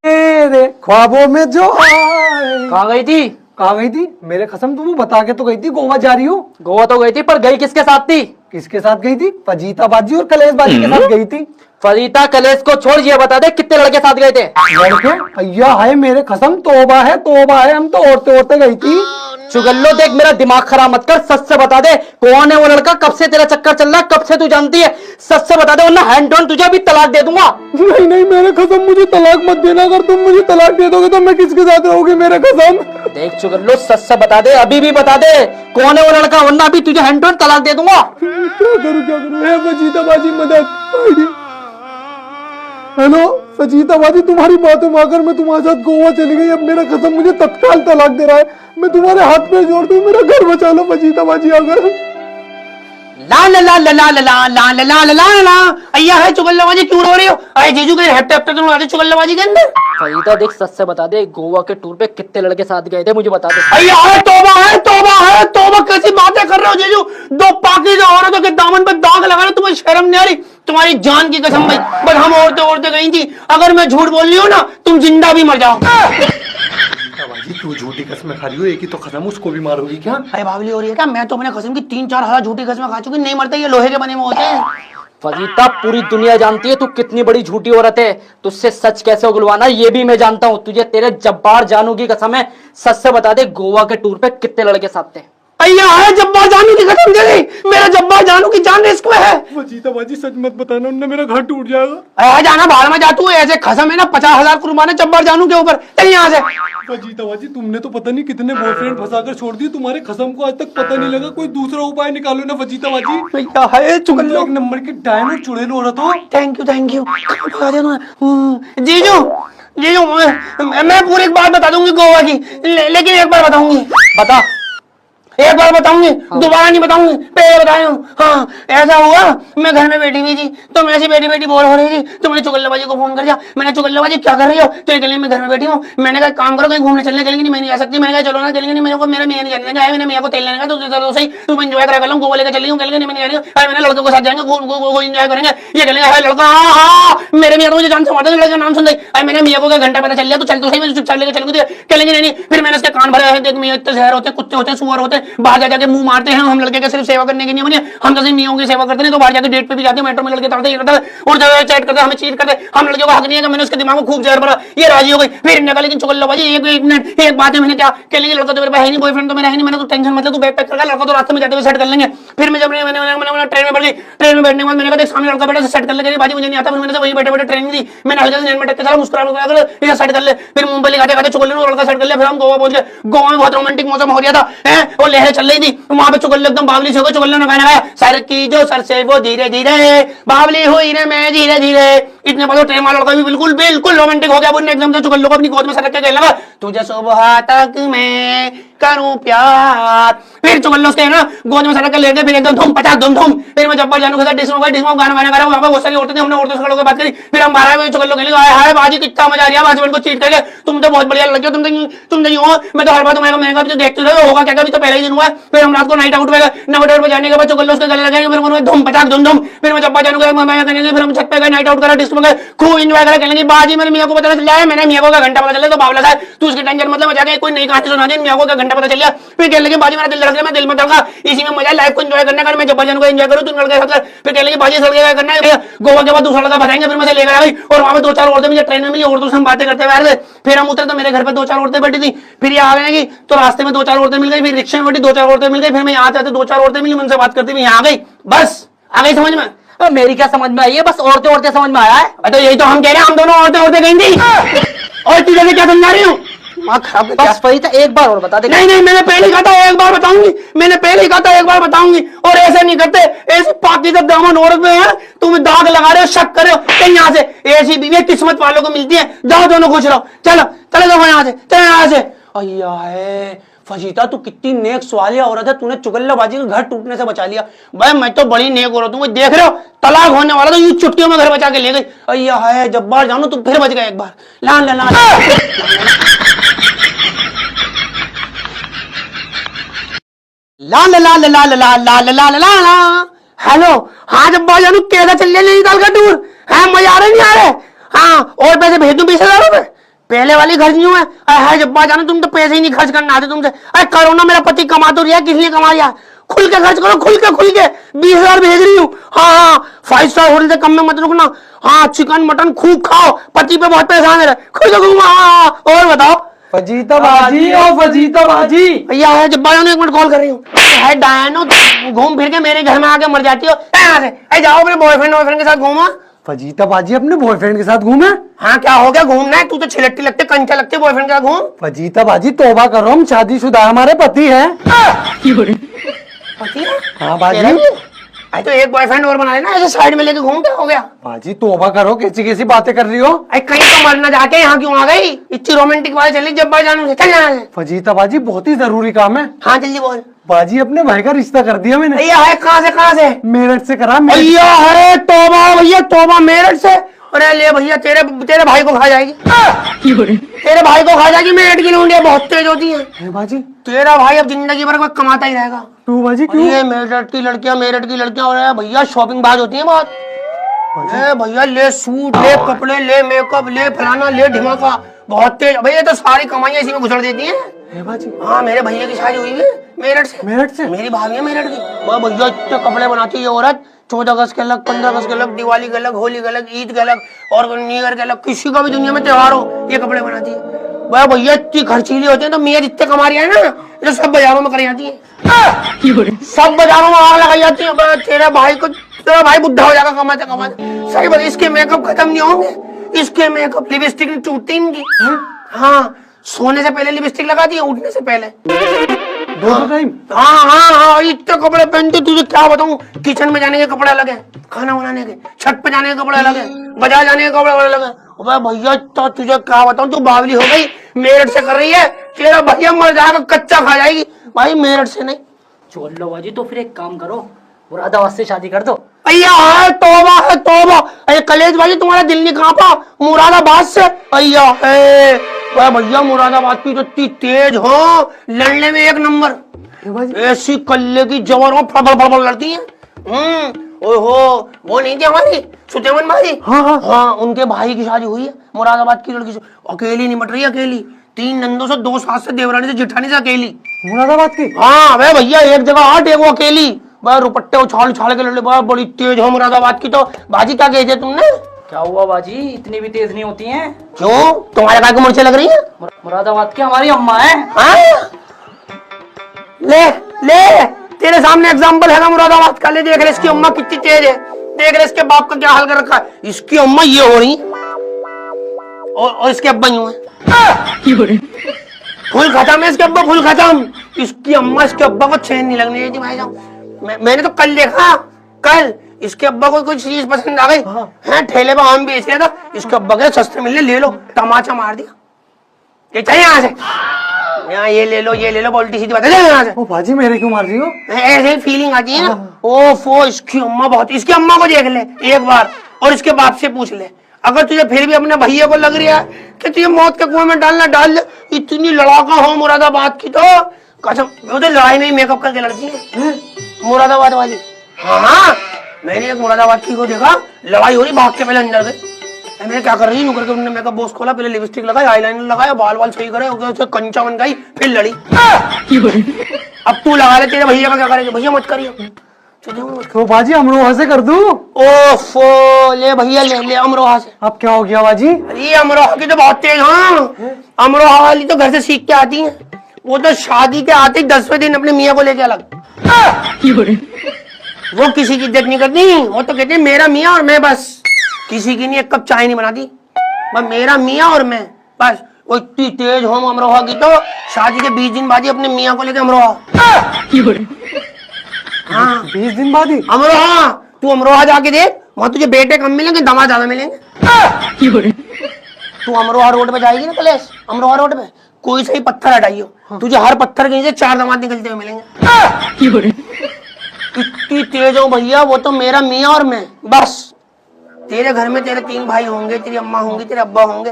तेरे ख्वाबों में जो आए। कहाँ गई थी? कहाँ गई थी? मेरे कसम तुम बता के तो गई थी गोवा जा रही हो। गोवा तो गई थी, पर गई किसके साथ थी? किसके साथ गई थी? फजीता बाजी और कलेश बाजी के साथ गई थी। फरीता कलेश को छोड़, ये बता दे कितने लड़के साथ गए थे? लड़के? अय्या है मेरे कसम, तोबा है तोबा है, हम तो औरते औरते गई थी। चुगल्लो देख, मेरा दिमाग खराब मत कर, सच से बता दे कौन है वो लड़का, कब से तेरा चक्कर चल रहा है, कब से तू जानती है? सच से बता दे, वरना हैंड ऑन तुझे भी तलाक दे दूंगा। नहीं नहीं मेरे कसम, मुझे तलाक मत देना। अगर तुम मुझे तलाक दे दोगे तो मैं किसके साथ रहूंगी? मेरे कसम। देख चुगल्लो, सच से बता दे, अभी भी बता दे कौन है वो लड़का, वरना अभी तुझे हैंड ऑन तलाक दे दूंगा। क्या करूं? है फजीता बाजी, मदद। हेलो फजीता बाजी, तुम्हारी बातों में आकर मैं तुम्हारे साथ गोवा चली गई। अब मेरा कसम मुझे तत्काल तलाक दे रहा है। मैं तुम्हारे हाथ पे जोड़ दूं, मेरा घर बचा लो फजीता बाजी। अगर ला ला ला ला ला ला ला ला ला ला ला, अय्या है चुगल्लाबाजी क्यों रो रही हो? अरे जीजू के हेप्टे हेप्टे तुम आते चुगल्लाबाजी के अंदर। फरीदा देख, सच से बता दे, गोवा के टूर पे कितने लड़के साथ गए थे, मुझे बता दे। अय्या है तौबा है तौबा है तौबा, कैसी बातें कर रहे हो जीजू? 2 पाकीज़ा औरतों के दामन पे दाग लगा रहे हो, तुम्हें शर्म नहीं आ रही? तुम्हारी जान की कसम भाई, बस हम औरतें औरतें गई थी। अगर मैं झूठ बोल रही हूँ ना, तुम जिंदा भी मर जाओ। बाजी तू झूठी कसमें खा रही हो, एक ही तो कसम, उसको भी मारोगी क्या? अरे बावली हो रही है क्या? मैं तो अपने कसम की 3-4 हजार झूठी कसमें खा चुकी। नहीं मरते, ये लोहे के बने में होते हैं। फरीदा पूरी दुनिया जानती है तू कितनी बड़ी झूठी औरत है, तुझसे सच कैसे उगलवाना ये भी मैं जानता हूँ। तुझे तेरे जब्बार जानू की कसम है, सच से बता दे गोवा के टूर पे कितने लड़के साथ थे? अय्या है जब्बार जानू की कसम दे दी, मेरा जब्बार जानू की जान रिस्क में है। फजीता बाजी सच मत बताना, उनने मेरा घर टूट जाएगा। अरे जाना बाहर में जा तू, ऐसे कसम है ना 50,000 कुर्बान है जब्बार जानू के ऊपर। चल यहाँ से। फजीता बाजी तुमने तो पता नहीं कितने बॉयफ्रेंड फंसाकर छोड़ दिए, तुम्हारे कसम को आज तक पता नहीं लगा। कोई दूसरा उपाय निकालो ना फजीता बाजी। अय्या है चुगल्लो, एक नंबर की डायन और चुड़ैल औरत हो। थैंक यू बता देना। जीजू जीजू मैं पूरी एक बात बता दूंगी गोवा की, लेकिन एक बार बताऊंगी। बता। एक बार बताऊंगी, दोबारा नहीं बताऊंगी, पहले बताया हूँ। हाँ ऐसा हुआ, मैं घर में बैठी हुई थी, तो मैं ऐसी बैठी बैठी बोर हो रही थी, तो मैंने चुगल्लाबाजी को फोन कर दिया। मैंने चुगल्लाबाजी क्या कर रही हो? तो ये मैं घर में बैठी हूँ। मैंने कहा काम करो, कहीं घूमने चलने चलेंगे? नहीं मैं नहीं आ सकती। मैंने कहा चलो ना चलेंगे। नहीं मेरे को मेरा मियाँ नहीं जाने का है, मैंने मियाँ को तेल लेने का, तो सही तुम एंजॉय करा कर गोवा लेकर चली हूँ। नहीं मैं नहीं जाने, मैंने लड़कों के साथ जाएंगे, एंजॉय करेंगे। ये कहेंगे है लड़का, हाँ मेरे मियाँ मुझे जान से मारते, लड़के का नाम सुन रही। मैंने मियाँ को क्या घंटा पता चल लिया, तो चल तो सही, मैं चुपचाप लेकर चलूंगी। कहेंगे नहीं। फिर मैंने इसके कान भरे हैं, देख मियाँ इतने जहर होते हैं, कुत्ते होते हैं, सुअर होते हैं, बाहर जाके मुंह मारते हैं। हम लड़के के सिर्फ सेवा करने के नहीं बने, हम जैसे मियों की सेवा करते हैं, तो बाहर जाके डेट पे भी जाते हैं, मेट्रो में लड़के तड़ते और जगह चैट करते, हमें चीट करते। हम लड़कियों का हक नहीं है कि मैंने उसके दिमाग में खूब जहर भरा, ये राजी हो गई। फिर इन्हें कहा लेकिन चुगल्लाबाजी एक मिनट एक बात है, मैंने क्या कह लेंगे, लड़का तो मेरे पास है नहीं, बॉयफ्रेंड तो मेरा है नहीं। मैंने तो टेंशन मतलब तू बैग पैक कर, लड़का तो रास्ते में जाते हुए सेट कर लेंगे। फिर मैं जब मैंने ट्रेन में बैठ गई, ट्रेन में बैठने के बाद मैंने कहा सामने लड़का बैठा सेट कर ले, बाजी मुझे नहीं आता। फिर मैंने वही बैठे बैठे ट्रेन दी, मैंने हल्के से में टक्के मुस्कुरा कर सेट कर ले। फिर मुंबई लिखाते खाते चुगल्ले लड़का सेट कर लिया। फिर हम गोवा पहुंच गए। गोवा में बहुत रोमांटिक मौसम हो गया था, और लहरें चल रही थी। वहां पे चुगल्ले एकदम बावली से हो गए। चुगल्ले ने गाना गाया, सर की जो सर से वो धीरे धीरे बावली हुई ना मैं धीरे धीरे। इतने बड़े ट्रेन वाला लड़का भी बिल्कुल बिल्कुल रोमांटिक हो गया। वो एकदम से चुगल्लो को अपनी गोद में सर के कहने लगा, तुझे सुबह तक मैं करूं प्यार। फिर चुगल्लो उसके ना गोद में सर के लेके फिर एकदम धूम पचाक धूम धूम। फिर मैं जब्बार जानू के साथ डिस्को गाना गाना गा, वहां पे बहुत सारी औरतें थी, हमने औरतों से खड़े होकर बात करी। फिर हम 12 बजे चुगल्लो कहने लगे, हाय बाजी कितना मजा आ रहा है, हस्बैंड को चीट करके, तुम तो बहुत बढ़िया लड़की हो, तुम नहीं हो। मैं तो हर बार तुम्हारे मैंने कहा देखते रहो होगा क्या, कभी तो पहले ही दिन हुआ। फिर हम रात को नाइट आउट पे नाइट आउट पे जाने के बाद चुगल्लो उसके गले लगाएंगे, फिर धूम पचाक धूम धूम। फिर मैं जब्बार जानू करेंगे, फिर हम छत पे गए, नाइट आउट करा, डिस्को में गए, खूब एंजॉय करा। कहने बाजी मेरे मियाँ को पता चल जाए, मैंने मियाँ को घंटा पता चले तो बावला था तू उसकी टेंशन मतलब मजा गया, कोई नई कहानी सुना दी, मियाँ को घंटा पता चल गया। फिर कहने लगे बाजी मेरा दिल धड़क गया, मैं दिल में धड़का, इसी में मजा लाइफ को एंजॉय करने का, मैं जब्बार जानू को एंजॉय करूँ, तुम लड़के साथ। फिर कहने लगे बाजी सड़के करना है, गोवा के बाद दूसरा लड़का बताएंगे। फिर मैं लेकर आ गई और वहां पे 2-4 औरतें मुझे ट्रेन में मिली, औरतों से हम बातें करते हुए। फिर हम उतरे तो मेरे घर पे 2-4 औरतें बैठी थी। फिर ये आ गए तो रास्ते में 2-4 औरतें मिल गई, फिर रिक्शा में बैठी 2-4 औरतें मिल गई। फिर मैं यहाँ आते 2-4 औरतें मिली, उनसे बात करती हुई यहाँ आ गई। बस आ गई समझ में? मेरी क्या समझ में आई है, बस औरतें समझ में आया है। तो यही तो हम कह रहे हैं, हम दोनों औरतें गई थी। और तुझे क्या समझा रही हूँ? दिमाग खराब है क्या? बस फरीदा एक बार और बता दे। नहीं नहीं, मैंने पहले ही कहा था एक बार बताऊंगी, मैंने पहले ही कहा था एक बार बताऊंगी। और ऐसे नहीं करते, ऐसी पाकिज़ा दामन औरत में है, तुम दाग लगा रहे हो, शक कर रहे हो कहीं। यहाँ से ऐसी बीवी किस्मत वालों को मिलती है। जाओ दोनों खुश रहो, चलो चले जाओ यहाँ से, चलो यहाँ से। अय्या है फजीता, तू कितनी नेक सवालिया औरत है, तूने चुगल्लाबाजी का घर टूटने से बचा लिया। भाई मैं तो बड़ी नेक औरत हूँ, देख रहे हो तलाक होने वाला तो यूं चुटकियों में घर बचा के ले गई। अय्या है जब्बार जानो, तू फिर बच गया एक बार। लान ला ला ला ला ला ला ला ला ला ला ला ला। हेलो, हाँ जब्बार जानू, कैसा चल रहा है नैनीताल का टूर? है मजा आ रहे नहीं आ रहे? हाँ, और पैसे भेज दूं 20,000 रुपए? पहले वाली खर्च नहीं हुआ है जब्बा जानो, तुम तो पैसे ही नहीं खर्च करना आते तुमसे। अरे करो ना, मेरा पति कमा तो रहा है, किस लिए कमा रहा? खुल के खर्च करो, खुल के 20,000 भेज रही हूँ। हाँ हाँ, 5 स्टार होटल से कम में मत रुकना। हाँ, चिकन मटन खूब खाओ, पति पे बहुत पैसा है, खुल के घूमो। हाँ, और बताओ फजीता बाजी, ओ फजीता बाजी। भैया है जब्बा जानो, 1 मिनट कॉल कर रही हूँ। है डायनो, घूम फिर के मेरे घर में आके मर जाती हो। यहाँ से जाओ, अपने बॉयफ्रेंड के साथ घूमो। फजीता बाजी अपने बॉयफ्रेंड के साथ घूमे? हाँ, क्या हो गया, घूमना है? तू तो छिलट्टी लगते, कंचा लगते, बॉयफ्रेंड के साथ घूम। फजीता बाजी तौबा करो, हम शादीशुदा, हमारे पति है। पति है? हाँ बाजी। तेरा भी? अरे तो एक बॉयफ्रेंड और बना लेना, ऐसे साइड में लेके घूम, क्या हो गया? बाजी तौबा करो, कैसी कैसी बातें कर रही हो? अरे कहीं तो मरना जाके यहाँ क्यों आ गई? इतनी रोमांटिक बात चली जब भाई जानू से, चल यहाँ से। फजीता बाजी बहुत ही जरूरी काम है। हाँ जल्दी बोल। बाजी अपने भाई का रिश्ता कर दिया मैंने। भैया है कहाँ से? मेरठ से करा। भैया है तौबा, भैया तौबा, मेरठ से। अरे ले भैया, तेरे भाई को खा जाएगी, तेरे भाई को खा जाएगी। मेरठ की लौंडियां बहुत तेज होती हैं बाजी। तेरा भाई अब जिंदगी भर कमाता ही रहेगा। क्यों बाजी, क्यों? ये मेरठ की लड़कियां और भैया शॉपिंग बाज होती है बहुत। भैया ले सूट, ले कपड़े, ले मेकअप, ले फलाना, ले ढिमाका, बहुत तेज। भैया तो सारी कमाइयां इसी में घुसड़ देती हैं। बाजी। हाँ, मेरे भैया की शादी हुई है मेरठ से। मेरठ से? मेरी भाभी है मेरठ की। वह भैया इतने कपड़े बनाती है ये औरत, 14 अगस्त के अलग, 15 अगस्त के अलग, दिवाली के अलग, होली के अलग, ईद के अलग, और न्यू ईयर के अलग, किसी का भी दुनिया में त्योहार हो ये कपड़े बनाती है। वह भैया इतनी खर्चीली होती है, तो मियाँ जितने कमा रही है ना, जो सब बाजारों में करी जाती है, सब बाजारों में आग लगाई जाती है। तेरा भाई बुढ़ा हो जाएगा कमाते कमाते। सही बात, इसके मेकअप खत्म नहीं होंगे, इसके मेकअप, लिपस्टिक नहीं टूटती इनकी। हाँ, सोने से पहले लिपस्टिक लगाती है, उठने से पहले। दोनों टाइम? हाँ, इतने कपड़े पहनते, तुझे क्या बताऊं। किचन में जाने के कपड़े अलग है, खाना बनाने के, छत पे जाने के कपड़े अलग है, बाजार जाने के कपड़े अलग है। भैया तो तुझे क्या बताऊं, तू बावली हो गई, मेरठ से कर रही है। तेरा भैया मर जाएगा, कच्चा खा जाएगी। भाई मेरठ से नहीं। छोड़ लो बाजी, तो फिर एक काम करो, मुरादाबाद से शादी कर दो। भैया है तौबा, है तौबा। अरे कलेज भाई, तुम्हारा दिल नहीं कांपा मुरादाबाद से? भैया है भैया, मुरादाबाद की तो इतनी तेज हो, लड़ने में 1 नंबर, ऐसी कल्ले की जवर हो, फड़फड़ लड़ती है। ओहो, वो नहीं थी हमारी सुतेमन भाई? हाँ, उनके भाई की शादी हुई है मुरादाबाद की लड़की से। अकेली निमट रही है, अकेली, 3 नंदों से, 2 सास से, देवरानी से, जिठानी से, अकेली। मुरादाबाद की? हाँ वे भैया, एक जगह 8, एक वो अकेली। वह रुपट्टे उछाल के लड़े, बड़ी तेज हो मुरादाबाद की। तो बाजी क्या कहे थे तुमने? क्या हुआ बाजी, इतनी भी तेज नहीं होती हैं। क्यों, तुम्हारे काय को मुर्चे लग रही है? मुरादाबाद की हमारी अम्मा है। हाँ? ले तेरे सामने एग्जाम्पल है ना मुरादाबाद का। ले देख रहे इसकी अम्मा कितनी तेज है, देख रहे इसके बाप का क्या हाल कर रखा है। इसकी अम्मा ये हो रही और इसके अब्बा यूं है, फुल खत्म है इसके अब्बा, फुल खत्म। इसकी अम्मा इसके अब्बा को चैन नहीं लगने देती भाई साहब। मैंने तो कल देखा, कल इसके अब्बा को कोई चीज पसंद आ गई है, ठेले पर आम बेच रहा था, इसके अब्बा के सस्ते मिलने, ले लो, तमाचा मार दिया। ये चाहिए यहाँ से, यहाँ ये ले लो, बोल्टी सीधी बात है यहाँ से। ओ बाजी, मेरे क्यों मार रही हो? ऐसे फीलिंग आती है ना। ओफो, इसकी अम्मा बहुत, इसकी अम्मा को देख ले एक बार, और इसके बाप से पूछ ले। अगर तुझे फिर भी अपने भैया को लग रहा है कि तुझे मौत के कुएं में डालना, डाल दे। इतनी लड़ाका हो मुरादाबाद की, तो कसम, वो तो लड़ाई में ही मेकअप करके लड़ती है मुरादाबाद वाली। हाँ, मैंने एक मुरादाबाद की को देखा, लड़ाई हो रही, भाग के पहले अंदर गए। मैंने क्या कर रही हूँ करके, उन्होंने मेकअप बॉक्स खोला, पहले लिपस्टिक लगाई, आईलाइनर लगाया, बाल सही करे, उसे कंचा बन गई, फिर लड़ी। अब तू लगा ले, तेरे भैया का क्या करेगा? भैया मत करिए। तो बाजी अमरोहा से कर दूं? ओफो, ले भैया, ले अमरोहा से। अब क्या हो गया बाजी? ये अमरोहा की तो बहुत तेज। हाँ, अमरोहा वाली तो घर से सीख के आती है, वो तो शादी के आते ही 10वें दिन अपने मियाँ को लेके अलग। वो किसी की इज्जत नहीं करती, वो तो कहते हैं मेरा मियाँ और मैं, बस। किसी की नहीं, 1 कप चाय नहीं बनाती, बस मेरा मियाँ और मैं, बस। वो इतनी तेज हो अमरोहा की तो शादी के 20 दिन बाद ही अपने मियाँ को लेके अमरोहा। हाँ 20 दिन बाद ही? अमरोहा, तू अमरोहा जाके देख, वहां तुझे बेटे कम मिलेंगे, दामाद ज्यादा मिलेंगे। तू अमरोहा रोड पे जाएगी ना कलेश, अमरोहा रोड पे कोई सही पत्थर हटाइयो, तुझे हर पत्थर के नीचे 4 दामाद निकलते हुए मिलेंगे। इतनी तेज हो भैया, वो तो मेरा मियाँ और मैं बस। तेरे घर में तेरे 3 भाई होंगे, तेरी अम्मा होंगी, तेरे अब्बा होंगे,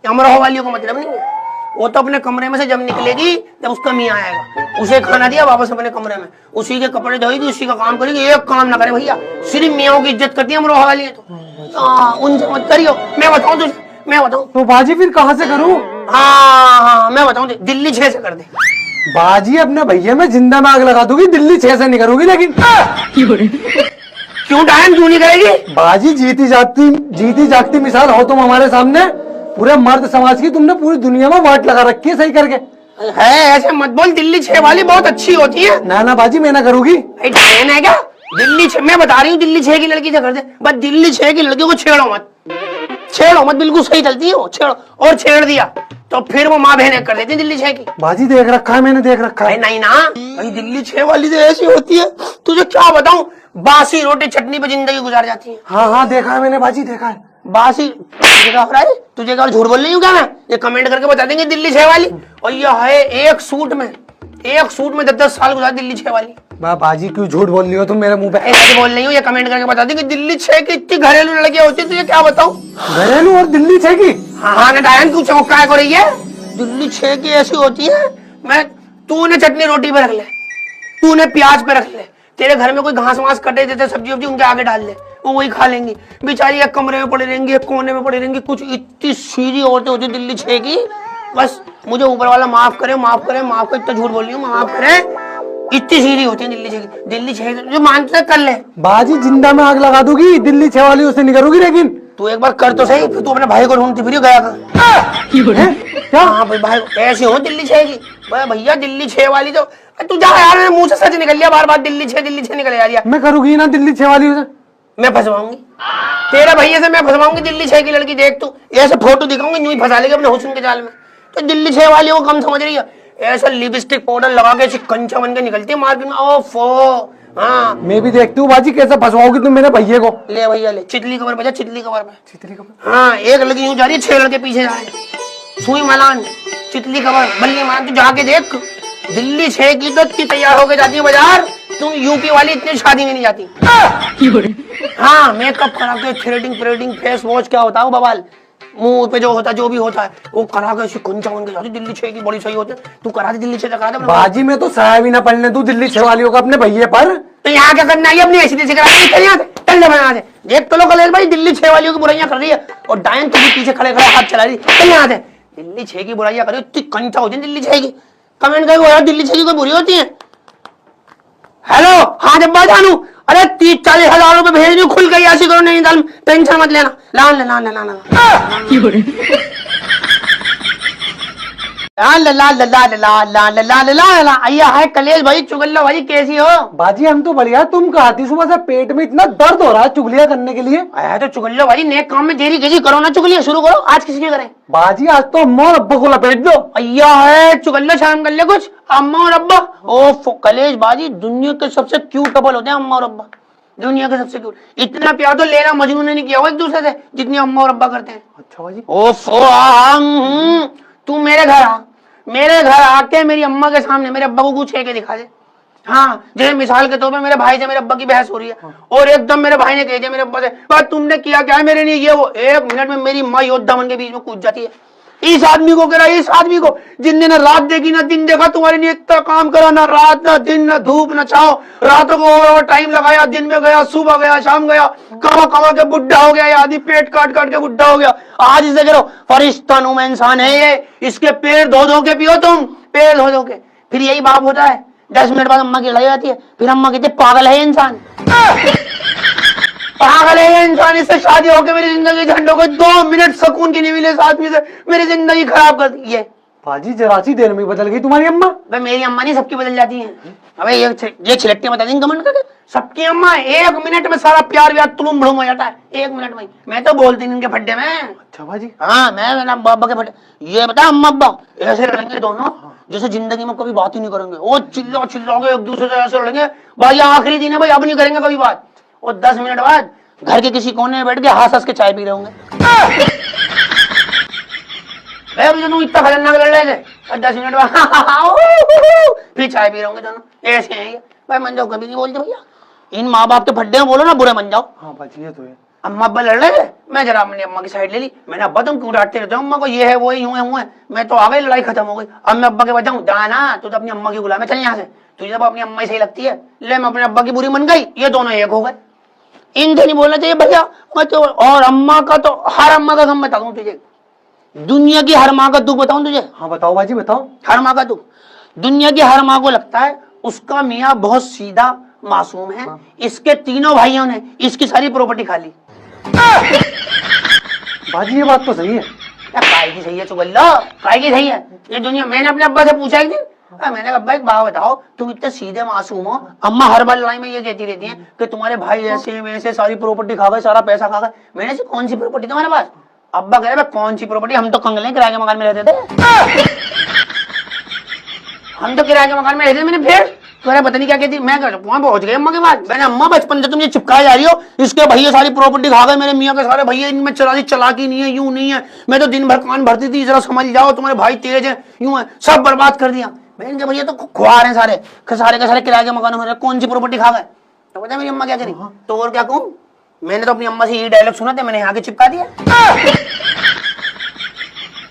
अमरोहा वालियों को मतलब नहीं है। वो तो अपने कमरे में से जब निकलेगी जब उसका मियाँ आएगा, उसे खाना दिया वापस अपने कमरे में, उसी के कपड़े धोएगी, उसी का काम करेगी, एक काम ना करे भैया। सिर्फ मियाँ की इज्जत करती है अमरोहा वाली है तो उनसे मत करियो। मैं बताऊं तुझे, मैं बताऊं तो बाजी फिर कहाँ से करूं? हाँ मैं बताऊं, दिल्ली 6 से कर दे। बाजी अपने भैया में जिंदा में आग लगा दूंगी, दिल्ली 6 से नहीं करूंगी। लेकिन क्यों डायन, क्यों नहीं करेगी? बाजी जीती जागती मिसाल हो तुम हमारे सामने। पूरे मर्द समाज की तुमने पूरी दुनिया में वाट लगा रखी है सही करके। है ऐसे मत बोल, दिल्ली 6 वाली बहुत अच्छी होती है। ना बाजी मैं ना करूंगी। डायन है क्या? दिल्ली 6 मैं बता रही हूँ, दिल्ली 6 की लड़की से कर दे, बस दिल्ली 6 की लड़कियों को छेड़ो मत, छेड़ो मत, बिल्कुल सही चलती है वो। छेड़ो, और छेड़ दिया तो फिर वो माँ बहने कर देती है दिल्ली 6 की। बाजी देख रखा है मैंने, देख रखा है। नहीं ना भाई, दिल्ली 6 वाली तो ऐसी होती है, तुझे क्या बताऊं, बासी रोटी चटनी पे जिंदगी गुजार जाती है। हाँ देखा है मैंने बाजी, देखा है। बासी तुझे क्या हो रहा है? तुझे क्या झूठ बोल रही हूँ क्या मैं? ये कमेंट करके बता देंगे दिल्ली 6 वाली। और ये है एक सूट में 10-10 साल गुजार दिल्ली 6 वाली। बाजी क्यों झूठ बोल रही हो तुम मेरे मुंह पे? ऐसे बोल रही हूँ, ये कमेंट करके बता देंगे दिल्ली 6 की इतनी घरेलू लड़कियां होती है, तुझे क्या बताऊं? घरेलू और दिल्ली 6 की? हाँ ना डायन, तू चौंका हो रही है। दिल्ली 6 की ऐसी होती है, मैं तूने चटनी रोटी पे रख ले, तूने प्याज पे रख ले, तेरे घर में कोई घास वास कटे देते सब्जी वब्जी उनके आगे डाल ले, वो वही खा लेंगी। बेचारी एक कमरे में पड़े रहेंगी, एक कोने में पड़े रहेंगी। कुछ इतनी सीधी औरतें होती दिल्ली 6 की, बस मुझे ऊपर वाला माफ करे, माफ करे, माफ करे, इतना झूठ बोल रही हूँ, माफ करे, इतनी सीधी होती है दिल्ली 6 की। दिल्ली 6 जो मानते कर ले। बाजी जिंदा में आग लगा दूंगी, दिल्ली 6 वाली उससे नहीं करूंगी। लेकिन तू एक बार कर तो सही, फिर तू अपने भाई को ढूंढती फिर गया क्या? हाँ भाई ऐसी हो दिल्ली 6 की भैया, दिल्ली 6 वाली तो तू जा यार, मेरे मुंह से सच निकल लिया, बार बार दिल्ली 6 निकल यार। मैं करूंगी ना दिल्ली 6 वाली उसे, मैं फंसवाऊंगी तेरे भैया से, मैं फंसवाऊंगी दिल्ली 6 की लड़की। देख तू ऐसे फोटो दिखाऊंगी, यूं ही फंसा लेगी अपने हुस्न के जाल में। तो दिल्ली 6 वाली को कम समझ रही है, ऐसा लिपस्टिक पाउडर लगा के ऐसी कंचा बन के निकलती है मार्केट में। ओफो हाँ, मैं भी देखती हूँ बाजी कैसे फंसवाओगी तुम मेरे भैया को। ले भैया ले, चितली कवर बजा, चितली कवर पे। चितली कवर? हाँ, एक लड़की यूं जा रही है, 6 लड़के पीछे जा रहे हैं, सुई मलान, चितली कवर, बल्ली मलान। तू जाके देख, दिल्ली 6 की तो इतनी तैयार होके जाती है बाजार, तुम यूपी वाली इतनी शादी में नहीं जाती। हाँ, मेकअप करा के, थ्रेडिंग, फेस वॉश, क्या होता है वो बवाल, मुंह पे जो होता है, जो भी होता है वो करा के ऐसी कंचा बन के जाती। दिल्ली 6 की बड़ी सही होती है, तू करा दे दिल्ली 6 करा दे। बाजी में तो साया भी ना पढ़ने तू दिल्ली 6 वालियों का अपने भैया पर। तो यहाँ क्या करना है, अपनी ऐसी तैसी करा दे, चल यहाँ से, चल ले बना दे। देख तो लो कलेश भाई, दिल्ली 6 वालियों की बुराइयां कर रही है, और डायन तुझे पीछे खड़े खड़े हाथ चला रही, चल यहाँ से। दिल्ली 6 की बुराइयां कर रही है, इतनी कंचा होती है दिल्ली 6 की। कमेंट करके यार दिल्ली 6 की कोई बुरी होती है? हेलो हाँ जब्बा जानू, अरे 30-40 हजार रुपए भेज रही हूँ, खुल गई ऐसी करो, नहीं दाल टेंशन मत लेना, ला आइया है कलेश भाई, चुगल्ला भाई कैसी हो? बाजी हम तो बढ़िया, तुम कहा थी सुबह से पेट में इतना दर्द हो रहा है चुगलियां करने के लिए। आया तो चुगल्ला भाई, नेक काम में देरी किसी करो ना, चुगलियां शुरू करो, आज किसी की करें? बाजी आज तो अम्मा और अब्बा को लपेट दो। अय्या है चुगल्ला, शर्म कर ले कुछ, अम्मा और अब्बा। ओ कलेश बाजी, दुनिया के सबसे क्यूट कपल होते हैं अम्मा और अब्बा, दुनिया के सबसे क्यूट। इतना प्यार तो लेना मजनू ने नहीं किया हो एक दूसरे से जितनी अम्मा और अब्बा करते हैं। अच्छा बाजी। ओफो तू मेरे घर आके मेरी अम्मा के सामने मेरे अब्बा को कुछ के दिखा दे। हाँ, जैसे मिसाल के तौर पे मेरे भाई से मेरे अब्बा की बहस हो रही है, और एकदम मेरे भाई ने कह दिया मेरे अब्बा से, पर तुमने किया क्या है मेरे लिए, ये वो, 1 मिनट में मेरी माँ योद्धा मन के बीच में कूद जाती है। इस आदमी को कह रहा है, इस आदमी को जिनने ना रात देखी ना दिन देखा, तुम्हारे लिए इतना काम करा, ना रात ना दिन ना धूप ना छाओ, रातों को टाइम लगाया, दिन में गया, सुबह गया, शाम गया, कमा के बुढ़ा हो गया, या आदि पेट काट के बुढ़ा हो गया। आज इसे कह रहा फरिश्ता नुमा इंसान है ये, इसके पैर धो के पियो तुम, पैर धो के। फिर यही बाप होता है, 10 मिनट बाद अम्मा की लड़ाई आती है, फिर अम्मा कहते पागल है इंसान, पागल है इंसान, इससे शादी होकर मेरी जिंदगी झंडों को 2 मिनट सुकून की नहीं मिले, इस आदमी से मेरी जिंदगी खराब कर दी है। बाजी जरा सी देर में बदल गई तुम्हारी अम्मा। भाई मेरी अम्मा नहीं, सबकी बदल जाती है। अबे ये छिलट्टी बता देंगे कमेंट करके, सबकी अम्मा 1 मिनट में सारा प्यार व्यार तुलुम भड़ुम हो जाता है 1 मिनट में। मैं तो बोलती नहीं इनके फड्डे में। अच्छा बाजी। हाँ मैं अब्बा अब्बा के फड्डे, ये बता अम्मा अब्बा ऐसे लड़ेंगे दोनों जैसे जिंदगी में कभी बात ही नहीं करेंगे। वो चिल्ला चिल्लाओगे एक दूसरे से ऐसे लड़ेंगे। भाई आखिरी दिन है भाई, अब नहीं करेंगे कभी बात। और 10 मिनट बाद घर के किसी कोने में बैठ के हंस हंस के चाय पी रहे होंगे। तुम इतना खतरनाक लड़ रहे थे और 10 मिनट बाद फिर चाय पी रहे होंगे दोनों। ऐसे हैं ये भाई। मन जाओ कभी नहीं बोलते भैया, इन माँ बाप के फड्डे में बोलो ना बुरे मन जाओ। हाँ बाजी ये तो है। अम्मा अब्बा लड़ रहे थे, मैं जरा अपनी अम्मा की साइड ले ली। मैंने अब्बा तुम क्यों डांटते रहते हो अम्मा को, ये है वो है यूं है वो है। मैं तो आ गई, लड़ाई खत्म हो गई। अब मैं अब्बा के बचाऊं जाना, तू तो अपनी अम्मा की गुलाम है, चल यहाँ से। तुझे जब अपनी अम्मा ही सही लगती है, ले मैं अपने अब्बा की बुरी मन गई, ये दोनों एक हो गए। इनसे नहीं बोलना चाहिए भैया। और अम्मा का तो हर अम्मा का गम बता दूं तुझे, दुनिया की हर माँ का दुख बताऊं तुझे। हाँ बताओ बाजी बताओ। हर माँ का दुख, दुनिया की हर माँ को लगता है उसका मियाँ बहुत सीधा मासूम है। इसके तीनों भाइयों ने इसकी सारी प्रॉपर्टी खा ली। बाजी ये बात तो सही है। काय की सही है चुगल्ला, काय की सही है ये दुनिया। मैंने अपने अब्बा से पूछा एक दिन, मैंने कहा अब्बा एक बात बताओ, तुम इतने सीधे मासूम हो, अम्मा हर बार लड़ाई में ये कहती रहती है कि तुम्हारे भाई ऐसे वैसे सारी प्रॉपर्टी खा गए, सारा पैसा खा गए। मैंने से कौन सी प्रॉपर्टी तुम्हारे पास? अब्बा कह रहे कौन सी प्रॉपर्टी, हम तो कंगले किराए के मकान में रहते थे। हम तो किराए के मकान में रहते थे। मैंने फिर पता नहीं क्या कहती। मैं वहां पहुंच गई अम्मा के पास। मैंने अम्मा बचपन से तुम ये चिपकाए जा रही हो, इसके भैया सारी प्रॉपर्टी खा गए, मेरे मियाँ के सारे भैया, इनमें चालाकी नहीं है, यूं नहीं है। मैं तो दिन भर कान भरती थी, जरा समझ जाओ तुम्हारे भाई तेज है, यूं है, सब बर्बाद कर दिया। मैं इनके भैया तो खुआर हैं सारे के सारे किराए के मकानों में, कौन सी प्रॉपर्टी खा गए। तो पता मेरी अम्मा क्या करी, तो और क्या कहूँ, मैंने तो अपनी अम्मा से ये डायलॉग सुना था, मैंने यहाँ के चिपका दिया।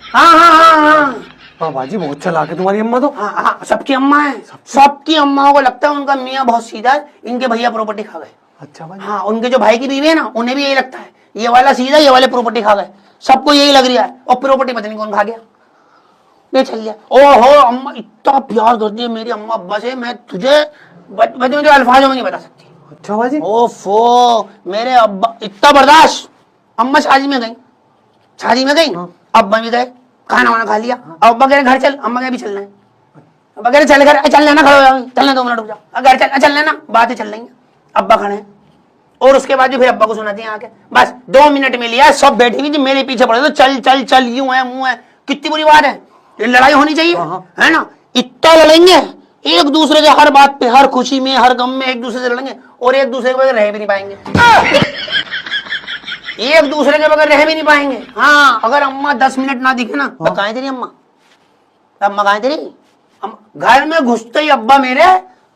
हाँ हाँ हाँ हाँ हाँ बाजी बहुत चालाक है तुम्हारी अम्मा तो। हाँ हाँ सबकी अम्मा है, सबकी अम्माओं को लगता है उनका मियाँ बहुत सीधा है, इनके भैया प्रॉपर्टी खा गए। अच्छा बाजी। हाँ उनके जो भाई की बीवी है ना, उन्हें भी यही लगता है ये वाला सीधा, ये वाले प्रॉपर्टी खा गए। सबको यही लग रहा है, और प्रॉपर्टी पता नहीं कौन खा गया, ये चल गया। ओहो अम्मा इतना प्यार करती है मेरी अम्मा अब्बा से, मैं तुझे मुझे अल्फाजों में नहीं बता सकती। अच्छा बाजी। ओफो मेरे अब्बा इतना बर्दाश्त। अम्मा शादी में गई, अब्बा भी गए, खाना वाना खा लिया। अब्बा कह रहे घर चल, अम्मा कह भी चलना है। अब्बा कह रहे चल घर, चल लेना, खड़ो हो चलना, 2 मिनट रुक जाओ, घर चल, चल लेना, बातें चल रही हैं। अब्बा खड़े हैं, और उसके बाद फिर अब्बा को सुनाती है आके, बस 2 मिनट में लिया, सब बैठी हुई थी मेरे पीछे पड़े, तो चल चल चल, यूं है मुंह है। कितनी बुरी बात है, ये लड़ाई होनी चाहिए है ना। इतना लड़ेंगे एक दूसरे के, हर बात पे, हर खुशी में, हर गम में एक दूसरे से लड़ेंगे, और एक दूसरे के बगैर रह भी नहीं पाएंगे। एक दूसरे के बगैर रह भी नहीं पाएंगे। हाँ अगर अम्मा 10 मिनट ना दिखे ना, तो कहाँ तेरी अम्मा, अम्मा कहाँ तेरी। घर में घुसते ही अब्बा मेरे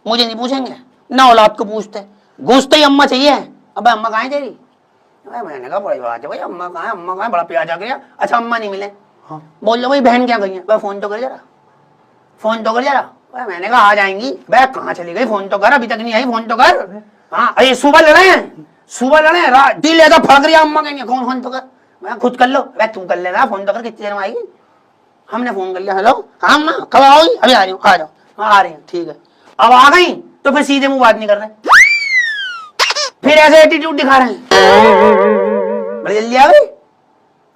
मुझे नहीं पूछेंगे, ना औलाद को पूछते, घुसते ही अम्मा चाहिए। अब अम्मा कहाँ है तेरी, मैंने कहा बड़ी बात है भाई, अम्मा कहाँ है, अम्मा कहाँ है, बड़ा प्यार जा गया। अच्छा अम्मा नहीं मिले, बोल लो भाई बहन क्या गई है, भाई फोन तो कर जरा, फोन तो कर जरा। मैंने कहा आ जाएंगी, भाई कहाँ चली गई, फोन तो कर, अभी तक नहीं आई, फोन तो कर। हाँ अरे सुबह लड़े हैं, सुबह लड़े, दिल ऐसा फड़क रहा, अम्मा कहेंगे कौन फोन तो कर, मैं खुद कर लो, भाई तू कर लेना फोन तो कर, कितनी देर में आएगी। हमने फोन कर लिया, हेलो हाँ अम्मा कब आओगी, अभी आ रही हूँ, आ जाओ, हाँ आ रही हूँ ठीक है। अब आ गई तो फिर सीधे मुंह बात नहीं कर रहे, फिर ऐसे एटीट्यूड दिखा रहे हैं, बड़ी जल्दी आ गई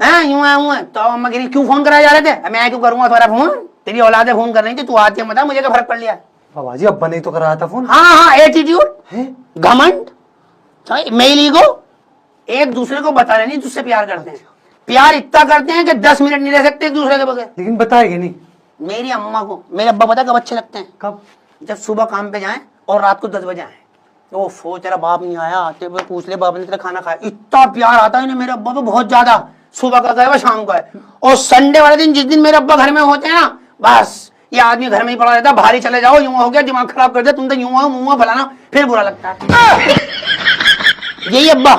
है, यूं है। तो अम्मा कह रही क्यों फोन कराए जा रहे थे, मैं क्यों करूंगा तुम्हारा फोन, तेरी औलादे फोन कर रही थी, तू आती है बता, मुझे क्या फर्क पड़ लिया। बाबा जी अब्बा ने तो कराया था फोन। हाँ हाँ एटीट्यूड, घमंड, मेल ईगो, एक दूसरे को बता रहे नहीं तुझसे प्यार करते हैं, प्यार इतना करते हैं कि 10 मिनट नहीं रह सकते एक दूसरे के बगैर। लेकिन बताएगी नहीं। मेरी अम्मा को मेरे अब्बा पता कब अच्छे लगते हैं, कब, जब सुबह काम पे जाएं और रात को 10 बजे आए, तो फो तेरा बाप नहीं आया, आते हुए पूछ ले बाप ने तेरा खाना खाया, इतना प्यार आता है मेरे अब्बा को बहुत ज्यादा। सुबह का है शाम का है, और संडे वाले दिन जिस दिन मेरे अब्बा घर में होते हैं ना, बस ये आदमी घर में ही पड़ा रहता है, बाहर ही चले जाओ, यूं हो गया दिमाग खराब कर दिया, तुम तो यूं आओ मुंह फलाना, फिर बुरा लगता है। यही अब्बा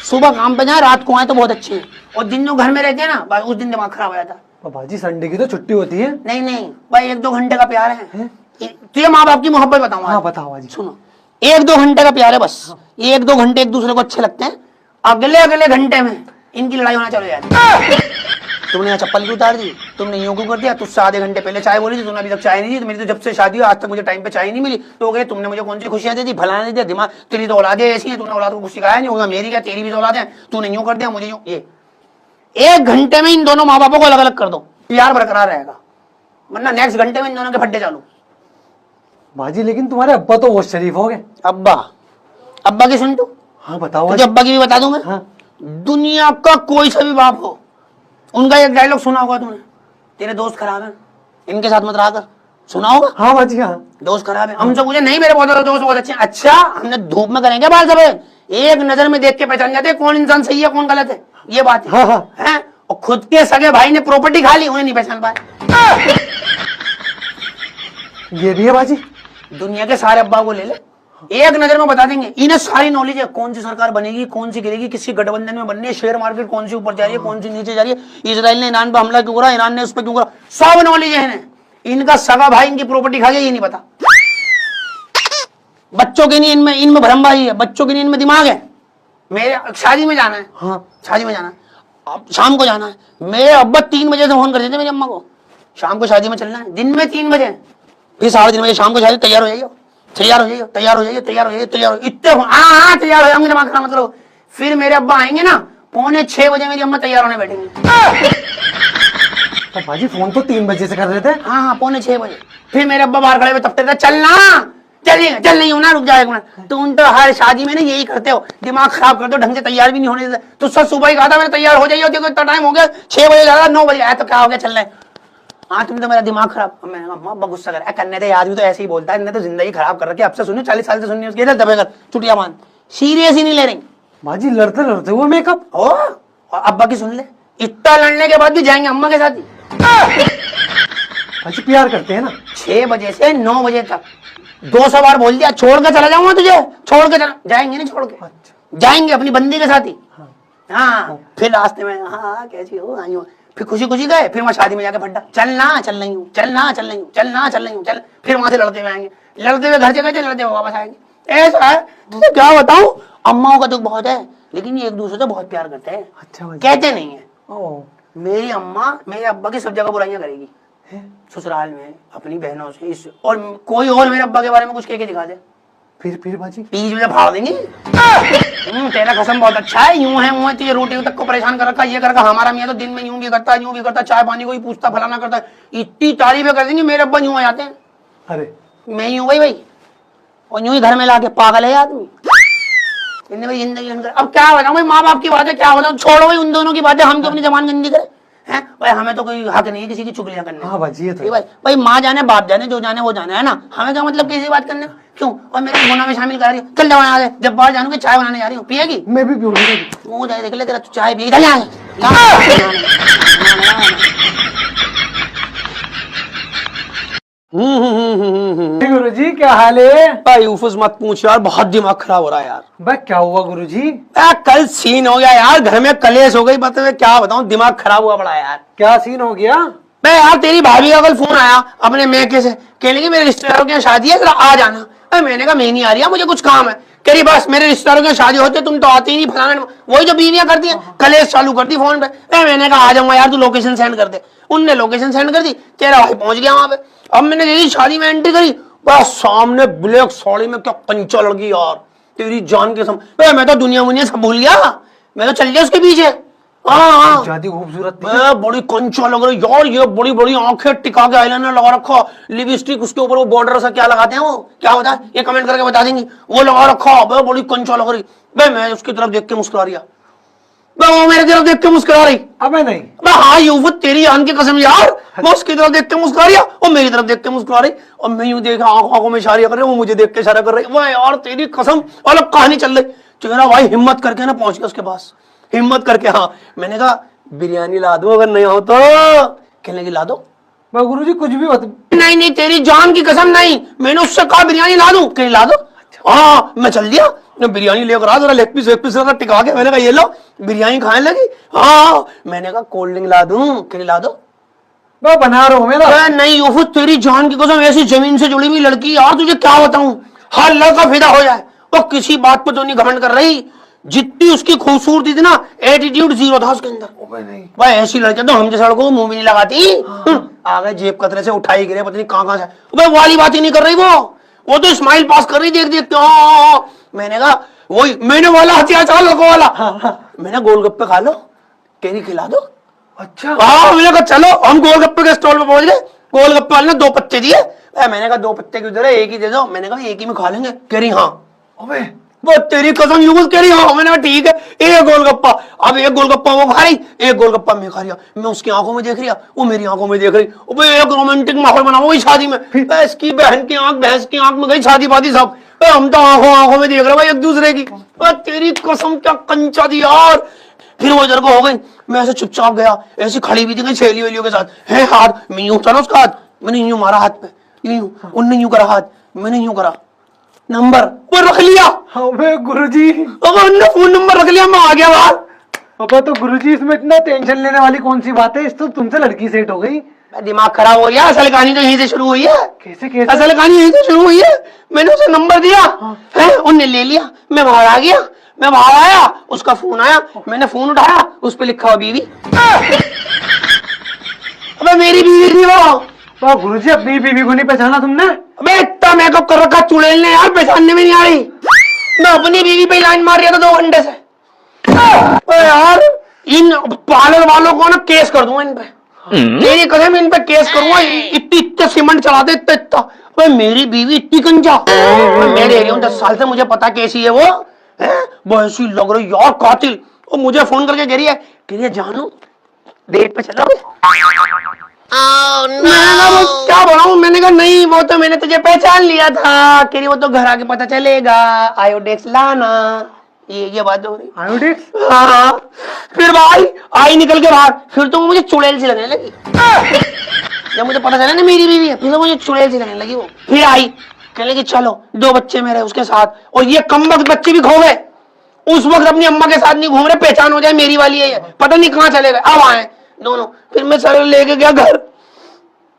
सुबह काम पे जाए रात को आए तो बहुत अच्छे हैं, और दिन जो घर में रहते हैं ना, बस उस दिन दिमाग खराब हो जाता है। बाबा जी संडे की तो छुट्टी होती है। नहीं नहीं भाई 1-2 घंटे का प्यार है। तुझे माँ बाप की मोहब्बत बताऊँ, हाँ बताओ जी। सुनो 1-2 घंटे का प्यार है बस, ये 1-2 घंटे एक दूसरे को अच्छे लगते हैं, अगले घंटे में इनकी लड़ाई होना चालू हो जाती है। तुमने यहाँ चप्पल क्यों उतार दी, तुमने यूं क्यों कर दिया, तुझसे आधे घंटे पहले चाय बोली थी, तुमने अभी तक चाय नहीं दी, मेरी तो जब से शादी हुई आज तक मुझे टाइम पे चाय नहीं मिली, तो गए तुमने मुझे कौन सी खुशियां दे दी, फलाना दे दिया, दिमाग तेरी तो औलादे ऐसी है, तूने औलाद को कुछ सिखाया नहीं होगा, मेरी क्या तेरी भी तो औलाद है, तूने यूं कर दिया मुझे यूं। ये 1 घंटे में इन दोनों माँ बापों को अलग अलग कर दो, प्यार बरकरार रहेगा। वरना नेक्स्ट घंटे में इन दोनों के फड्डे चालू। बाजी लेकिन तुम्हारे अब्बा तो बहुत शरीफ हो गए। अब्बा, अब्बा की सुन तू। हाँ बताओ। तुझे अब्बा की भी बता दूं मैं। हाँ। दुनिया का कोई सा भी बाप हो, उनका एक डायलॉग सुना होगा तूने, तेरे दोस्त खराब है, इनके साथ मत रहा कर। सुना होगा? हाँ बाजी हाँ। दोस्त खराब है। हमसे पूछे नहीं मेरे बहुत दोस्त बहुत अच्छे हैं। अच्छा, हमने धूप में करेंगे बाल सफेद? एक नजर में देख के पहचान जाते हैं कौन इंसान सही है कौन गलत है। ये बात है। हाँ हाँ। हैं? और खुद के सगे भाई ने प्रॉपर्टी खा ली, उन्हें नहीं पहचान पाए। ये भी है बाजी। दुनिया के सारे अब्बा को ले ले, एक नजर में बता देंगे। इन्हें सारी नॉलेज है, कौन सी सरकार बनेगी, कौन सी गिरेगी, किसी गठबंधन में बननी है, शेयर मार्केट कौन सी ऊपर जा रही है, कौन सी नीचे जा रही है, इजराइल ने ईरान पर हमला क्यों करा, ईरान ने उस पर क्यों करा, सब नॉलेज है इन्हें। इनका सगा भाई इनकी प्रॉपर्टी खा गया, ये नहीं पता। बच्चों के नहीं इनमें भरमबाजी है, बच्चों के नहीं इनमें दिमाग है। मेरे शादी में जाना है, हाँ शादी में जाना है, अब शाम को जाना है। मेरे अब्बा 3 बजे से फोन कर देते मेरी अम्मा को, शाम को शादी में चलना है, दिन में 3 बजे, फिर 3:30 बजे शाम को शादी, तैयार हो जाइए, तैयार हो जाइए, तैयार हो जाइए, तैयार हो जाइए, तैयार हो, इतने हाँ तैयार हो जाऊंगी, दिमाग खराब मत करो। फिर मेरे अब्बा आएंगे ना 5:45 बजे मेरी अम्मा तैयार होने बैठेंगे। तो बाजी फोन तो 3 बजे से कर रहे थे। हाँ हाँ 5:45 बजे। फिर मेरे अब्बा बाहर खड़े हुए तपते थे, चलना चलिए, चल नहीं हो ना, रुक जाए एक मिनट। तुम तो हर शादी में ना यही करते हो, दिमाग खराब कर दो, ढंग से तैयार भी नहीं होने देते। तो सच सुबह ही कहा था मैंने तैयार हो जाइए, देखो इतना टाइम हो गया, 6 बजे जा रहा, 9 बजे आया तो क्या हो गया, चल रहे। हाँ तुम तो मेरा दिमाग खराब। मैंने कहा अम्मा गुस्सा कर करने दे, आदमी तो ऐसे ही बोलता है, इन्हें तो जिंदगी खराब कर रखी है, अब से सुनिए 40 साल से सुनिए उसकी दबेगा चुटिया मान, सीरियस ही नहीं ले रही। बाजी लड़ते लड़ते हुए मेकअप। ओ और अब्बा की सुन ले, इतना लड़ने के बाद भी जाएंगे अम्मा के साथ ही। बाजी प्यार करते हैं ना। 6 बजे से 9 बजे तक 200 बार बोल दिया, छोड़ के चला जाऊंगा तुझे, छोड़ के चला जाएंगे, नहीं छोड़ के जाएंगे अपनी बंदी के साथ ही। हाँ फिर रास्ते में हाँ कैसी हो आई हो, फिर खुशी खुशी गए, फिर वहां शादी में जाके फड्डा, चलना चल रही हूँ, चलना चल रही हूँ, चलना चल रही हूँ, चल। फिर वहां से लड़ते हुए आएंगे, लड़ते हुए घर चले, लड़ते हुए वापस आएंगे। ऐसा है तुझे क्या बताऊं, अम्माओं का दुख बहुत है, लेकिन ये एक दूसरे से बहुत प्यार करते हैं। अच्छा बाजी। कहते नहीं है। ओ मेरी अम्मा मेरे अब्बा की सब जगह बुराइयां करेगी, ससुराल में अपनी बहनों से, इस और कोई और मेरे अब्बा के बारे में कुछ कह के दिखा दे, फिर बाजी बीच में फाड़ देंगे। तेरा कसम बहुत अच्छा है, यूं है मुंह ये रोटी तक को परेशान कर रखा, ये कर रखा। हमारा मियां तो दिन में यूं भी करता है, यूं भी करता, चाय पानी को ही पूछता, फलाना करता, इतनी तारीफें कर देंगे। मेरे अब्बा यूं आ जाते हैं, अरे मैं यूं गई भाई, और यूं ही घर में लाके पागल है आदमी। इन्हें भाई जिंदगी अब क्या बताऊं भाई, माँ बाप की बात है, क्या बताऊं, छोड़ो भाई उन दोनों की बातें, हम क्यों अपनी जबान गंदी करें हैं भाई। हमें तो कोई हक नहीं है किसी की चुगलियां करने। हाँ बाजी ये तो भाई भाई माँ जाने बाप जाने, जो जाने वो जाने, है ना, हमें क्या मतलब किसी बात करने क्यों। और मेरे गुनाह में शामिल कर रही हो, चल जाओ यहाँ से, जब बाहर जानूंगी चाय बनाने जा रही हूँ, पिएगी? मैं भी पीऊंगी। मुंह जाए देख ले तेरा, चाय पिएगी? गुरुजी क्या हाल है? भाई उफुस मत पूछ यार, बहुत दिमाग खराब हो रहा है यार। भाई क्या हुआ गुरुजी? कल सीन हो गया यार, घर में कलेश हो गई, बता क्या बताऊं, दिमाग खराब हुआ पड़ा यार। क्या सीन हो गया? मैं यार तेरी भाभी का कल फोन आया अपने मैके से, कहने लगी मेरे रिश्तेदारों के यहाँ शादी है, जरा आ जाना। मैंने कहा मैं नहीं आ रही, मुझे कुछ काम है। कह रही बस मेरे रिश्तेदारों की शादी होती है, तुम तो आती ही नहीं, फलाना। वही जो बीवियां करती है, कलेश चालू करती फोन पे। मैंने कहा आ जाऊंगा यार, तू लोकेशन सेंड कर दे। उनने लोकेशन सेंड कर दी, तेरा भाई पहुंच गया वहां पे। अब मैंने जैसी शादी में एंट्री करी, बस सामने ब्लैक साड़ी में क्या कंचा लड़की यार, तेरी जान के सम। मैं तो दुनिया मुनिया सब भूल गया, मैं तो चल गया उसके पीछे। हाँ ज्यादा खूबसूरत थी। बड़ी कंचा लग रही यार, ये बड़ी बड़ी आंखें टिका के आईलाइनर लगा रखा, लिपस्टिक उसके ऊपर वो बॉर्डर सा क्या लगाते हैं वो क्या होता है, ये कमेंट करके बता देंगी, वो लगा रखा, बड़ी कंचा लग रही। मैं उसकी तरफ देख के मुस्कुरा रही, वो मेरे तरफ देख के मुस्कुरा रही। अबे नहीं। हाँ यूं तेरी आन की कसम यार, मैं उसकी तरफ देख के मुस्कुरा रही, और मेरी तरफ देख के मुस्कुरा रही, और मैं यूं देखा आंखों में इशारा कर रही, वो मुझे देख के इशारा कर रही। वाह यार तेरी कसम, अलग कहानी चल रही। तेरा भाई हिम्मत करके ना पहुंच गया उसके पास, हिम्मत करके। हाँ मैंने कहा बिरयानी ला दो, अगर नहीं हो तो। कहने की ला दो। मैं गुरुजी कुछ भी होता। नहीं नहीं तेरी जान की कसम नहीं, मैंने उससे कहा बिरयानी ला दूं, कहीं ला दो। हाँ मैं चल दिया, बिरयानी लेकर आ, जरा लेग पीस टिका के। मैंने कहा ये लो, बिरयानी खाने लगी। हाँ मैंने कहा कोल्ड ड्रिंक ला दूं, कहीं ला दो। मैं बना रहा हूँ मेरा। नहीं यूफुस तेरी जान की कसम, ऐसी जमीन से जुड़ी हुई लड़की यार, तुझे क्या बताऊं, हर लड़का फिदा हो जाए। वो किसी बात पर तो नहीं घमंड कर रही, जितनी उसकी खूबसूरती थी ना, एटीट्यूड जीरो था उसके अंदर। भाई ऐसी लड़कियां तो हम जैसे लड़कों को मुंह भी नहीं लगाती। आ गए जेब कतरे से उठाई गिरे, पता नहीं कहां से। भाई वाली बात ही नहीं कर रही वो तो स्माइल पास कर रही, देख देख के। मैंने कहा वही मैंने वाला हथियार चला लड़कों वाला। मैंने गोलगप्पे खा लो, कह रही खिला दो। अच्छा हाँ मैंने कहा चलो, हम गोलगप्पे के स्टॉल पे पहुंच गए। गोलगप्पे वाले ने 2 पत्ते दिए। मैंने कहा 2 पत्ते किधर है, एक ही दे दो। मैंने कहा एक ही में खा लेंगे। कह रही हाँ। अबे वो तेरी कसम यूज कह रही हाँ। मैंने कहा ठीक है, एक गोलगप्पा। अब एक गोलगप्पा वो खा रही, एक गोलगप्पा मैं खा रहा। मैं उसकी आंखों में देख रही, वो मेरी आंखों में देख रही। अबे एक रोमांटिक माहौल बना हुआ शादी में। इसकी बहन की आंख भैंस की आंख में गई, शादी वादी सब। हम तो आंखों में देख रहे भाई एक दूसरे की। तेरी कसम क्या कंचा दी यार। फिर वो इधर को हो गई, मैं ऐसे चुपचाप गया, ऐसी खड़ी हुई थी कहीं सहेली वेलियों के साथ। है हाथ मैं यूं था ना उसका हाथ, मैंने यूं मारा हाथ पे, यूं उनने यूं करा हाथ, मैंने यूं करा, नंबर वो रख लिया। अबे गुरुजी, अब उनने फोन नंबर रख लिया, मैं आ गया बाहर। अबे तो गुरुजी इसमें इतना टेंशन लेने वाली कौन सी बात है, इस तो तुमसे लड़की सेट हो गई। दिमाग खराब हो गया। असल कहानी तो यहीं से शुरू हुई है। कैसे कैसे? असल कहानी यहीं से शुरू हुई है। मैंने उसे नंबर दिया, है उनने ले लिया, मैं बाहर आ गया। मैं बाहर आया, उसका फोन आया, मैंने फोन उठाया, उस पे लिखा हुआ बीवी। अबे मेरी बीवी थी वो। तो गुरुजी अपनी बीवी को नहीं पहचाना तुमने? अबे इतना मेकअप कर रखा चुड़ैल ने यार, पहचानने में नहीं आ रही। मैं अपनी बीवी पे लाइन मार रहा था 2 घंटे से। यार इन पार्लर वालों को ना केस कर दूंगा इन पे। मेरी कसम इन पे केस करूंगा। इतने सीमेंट चलाते इतना। मेरी बीवी इतनी कंजा। मैं दे रही हूँ 10 साल से, मुझे पता कैसी है वो। वो ऐसी लग रही यार कातिल। वो मुझे फोन करके कह रही है जानू डेट पे चलो। मैंने कहा वो क्या बोला। मैंने कहा नहीं वो तो मैंने तुझे पहचान लिया था। कह रही वो तो घर आके पता चलेगा, आयोडेक्स लाना। ये बात हो रही। आयोडेक्स? हाँ। फिर भाई आई निकल के बाहर, फिर तो वो मुझे चुड़ैल सी लगने लगी। जब मुझे पता चला ना मेरी बीवी है, फिर तो मुझे चुड़ैल सी लगने लगी वो। फिर आई कहने लगी चलो 2 बच्चे मेरे उसके साथ, और ये कमबख्त बच्चे भी खो गए। उस वक्त अपनी अम्मा के साथ नहीं घूम रहे, पहचान हो जाए मेरी वाली है ये, पता नहीं कहाँ चले गए। अब आए दोनों। फिर मैं सर लेके गया घर।